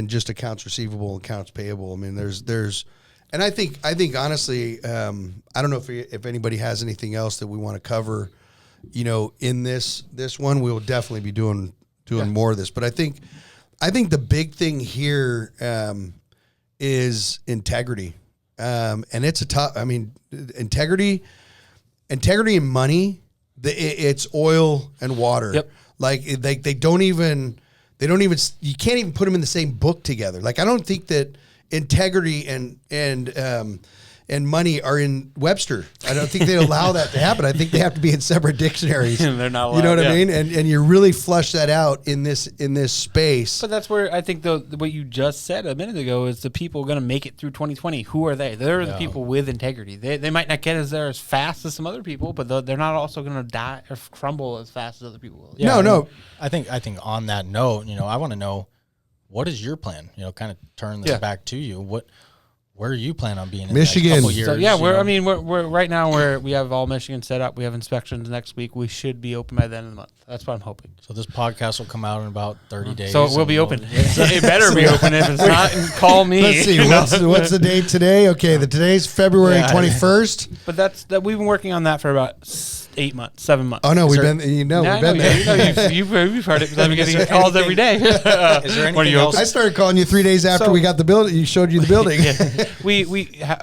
S1: just accounts receivable, accounts payable. I mean, there's and I think honestly, I don't know if anybody has anything else that we want to cover, in this one. We'll definitely be doing more of this, but I think the big thing here is integrity, and it's integrity and money. It's oil and water.
S3: Yep.
S1: Like they don't even you can't even put them in the same book together. Like I don't think that integrity and money are in Webster. I don't think they'd allow that to happen. I think they have to be in separate dictionaries.
S3: They're not allowed.
S1: You know what
S3: yeah.
S1: I mean? And you really flush that out in this space.
S3: But that's where I think what you just said a minute ago is the people going to make it through 2020. Who are they? They're the people with integrity. They might not get as fast as some other people, but they're not also going to die or crumble as fast as other people will.
S2: Yeah,
S1: No.
S2: I think on that note, I want to know, what is your plan? Kind of turn this back to you. Where are you plan on being in
S1: Michigan.
S2: the next couple years?
S3: So yeah, we're right now we have all Michigan set up. We have inspections next week. We should be open by the end of the month. That's what I'm hoping.
S2: So this podcast will come out in about 30 days.
S3: So it will be open. It better be open. If it's not, and call me.
S1: Let's see. What's the date today? Okay, today's February 21st.
S3: But that's we've been working on that for about 8 months, 7 months.
S1: Oh no, we've
S3: there-
S1: been
S3: Yeah, I
S1: been
S3: know,
S1: there.
S3: you've heard it because I've been
S2: Is
S3: getting
S2: there
S3: calls every day.
S2: Is there
S3: When are
S2: anything
S3: you
S2: else?
S1: I started calling you 3 days after
S3: So-
S1: we got the building. You showed you the building.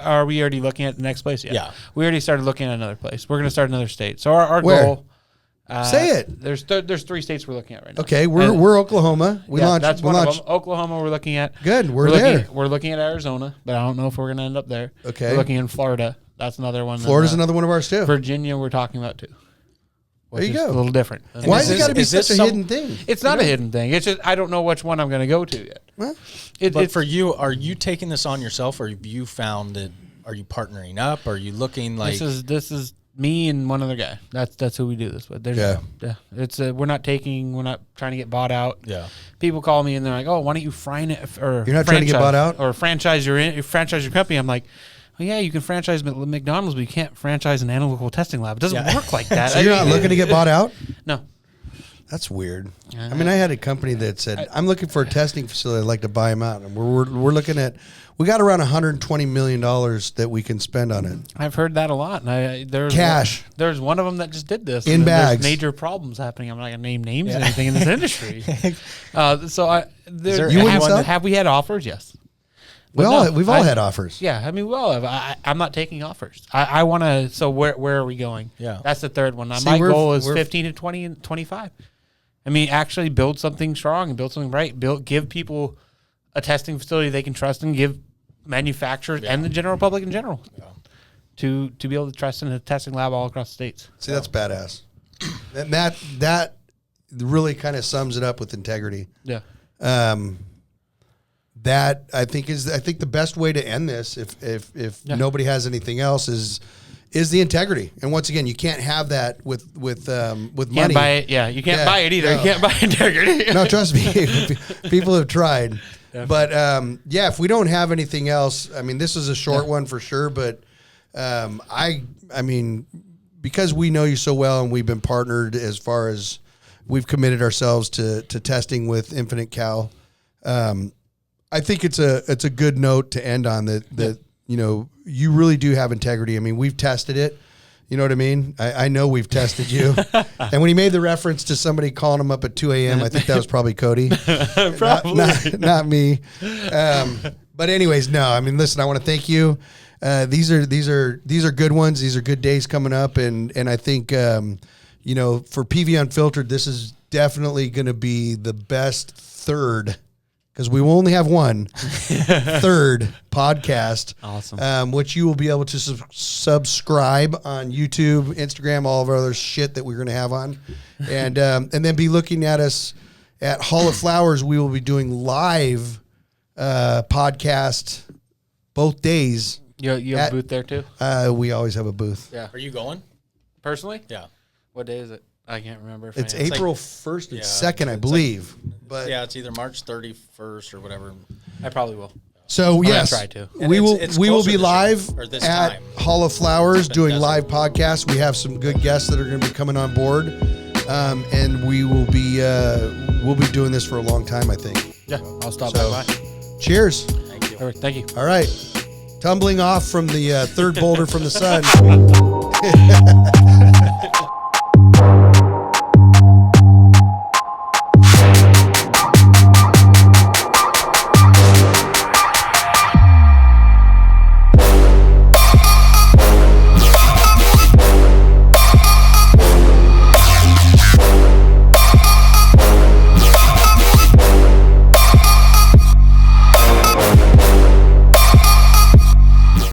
S3: Are we already looking at the next place?
S2: Yeah.
S3: We already started looking at another place. We're going to start another state. So our
S1: Where?
S3: goal.
S1: Say it.
S3: There's 3 states we're looking at right now.
S1: Okay, we're Oklahoma. We launched.
S3: That's
S1: we
S3: one
S1: launched.
S3: of them. Oklahoma, we're looking at.
S1: Good, we're there.
S3: We're looking at Arizona, but I don't know if we're going to end up there.
S1: Okay.
S3: We're looking in Florida. That's another one.
S1: Florida's another one of ours too.
S3: Virginia, we're talking about too.
S1: There you
S3: Which is
S1: go.
S3: A little different.
S1: Why
S2: is
S1: has it
S2: this-
S1: got to be
S2: is this
S1: such a
S2: some-
S1: hidden thing?
S3: It's not a hidden thing. It's just I don't know which one I'm going to go to yet.
S1: Well,
S2: But for you, are you taking this on yourself, or have you found that? Are you partnering up? Are you looking like?
S3: This is me and one other guy. That's who we do this with. Yeah. It's we're not trying to get bought out.
S2: Yeah.
S3: People call me and they're like, "Oh, why don't you or
S1: You're not trying to get bought out?
S3: or franchise your company?" I'm like, "Oh yeah, you can franchise McDonald's, but you can't franchise an analytical testing lab. It doesn't work like that."
S1: so you're not looking to get bought out?
S3: No.
S1: That's weird. I mean, I had a company that said, "I'm looking for a testing facility. I'd like to buy them out." And we're looking at, we got around $120 million that we can spend on it.
S3: I've heard that a lot. And there's
S1: Cash.
S3: There's one of them that just did this.
S1: In
S3: and
S1: bags.
S3: There's major problems happening. I'm not gonna name names or anything in this industry.
S2: there
S1: You wouldn't sell?
S3: have we had offers? Yes.
S1: We've
S3: no,
S1: all had offers.
S3: Yeah, I mean, we all have. I'm not taking offers. I want to. So where are we going?
S2: Yeah.
S3: That's the third one.
S1: See,
S3: My
S1: we're-
S3: goal is
S1: we're-
S3: 15 to 20 and 25. I mean, actually build something strong and build something right. Give people a testing facility they can trust and give manufacturers and the general public in general to be able to trust in a testing lab all across the states.
S1: See, that's badass. And that really kind of sums it up with integrity.
S3: Yeah.
S1: That I think the best way to end this, if nobody has anything else, is is the integrity. And once again, you can't have that with
S3: Can't
S1: money.
S3: buy it. Yeah, you can't buy it either.
S1: no.
S3: You can't buy integrity.
S1: No, trust me, people have tried. But if we don't have anything else, I mean, this is a short one for sure. But I mean, because we know you so well and we've been partnered as far as we've committed ourselves to testing with Infinite Cal. I think it's a good note to end on that you know, you really do have integrity. I mean, we've tested it. You know what I mean? I know we've tested you. And when he made the reference to somebody calling him up at 2 a.m., I think that was probably Cody.
S3: Probably.
S1: Not me. But anyways, no, I mean, listen, I want to thank you. These are good ones. These are good days coming up. And I think, you know, for PV Unfiltered, this is definitely going to be the best third, because we will only have one third podcast.
S3: Awesome.
S1: Which you will be able to subscribe on YouTube, Instagram, all of our other shit that we're going to have on. And then be looking at us at Hall of Flowers. We will be doing live podcast both days.
S3: You have a booth there too?
S1: We always have a booth.
S3: Yeah.
S2: Are you going?
S3: Personally?
S2: Yeah.
S3: What day is it? I can't remember.
S1: It's
S3: offhand.
S1: April 1st and
S2: Yeah,
S1: 2nd, I
S2: it's
S1: believe. But
S2: Yeah, it's either March 31st or whatever.
S3: I probably will.
S1: so yes,
S3: try to.
S2: And
S1: we will
S2: it's
S1: we will
S2: closer
S1: be
S2: this
S1: live
S2: year, or this
S1: at
S2: time.
S1: Hall of Flowers
S2: been
S1: doing
S2: desert.
S1: live podcasts. We have some good guests that are going to be coming on board, and we will be we'll be doing this for a long time, I think.
S3: Yeah, I'll stop
S1: So-
S3: by.
S1: Cheers!
S2: Thank you.
S3: All right, thank you.
S1: All right, tumbling off from the third boulder from the sun.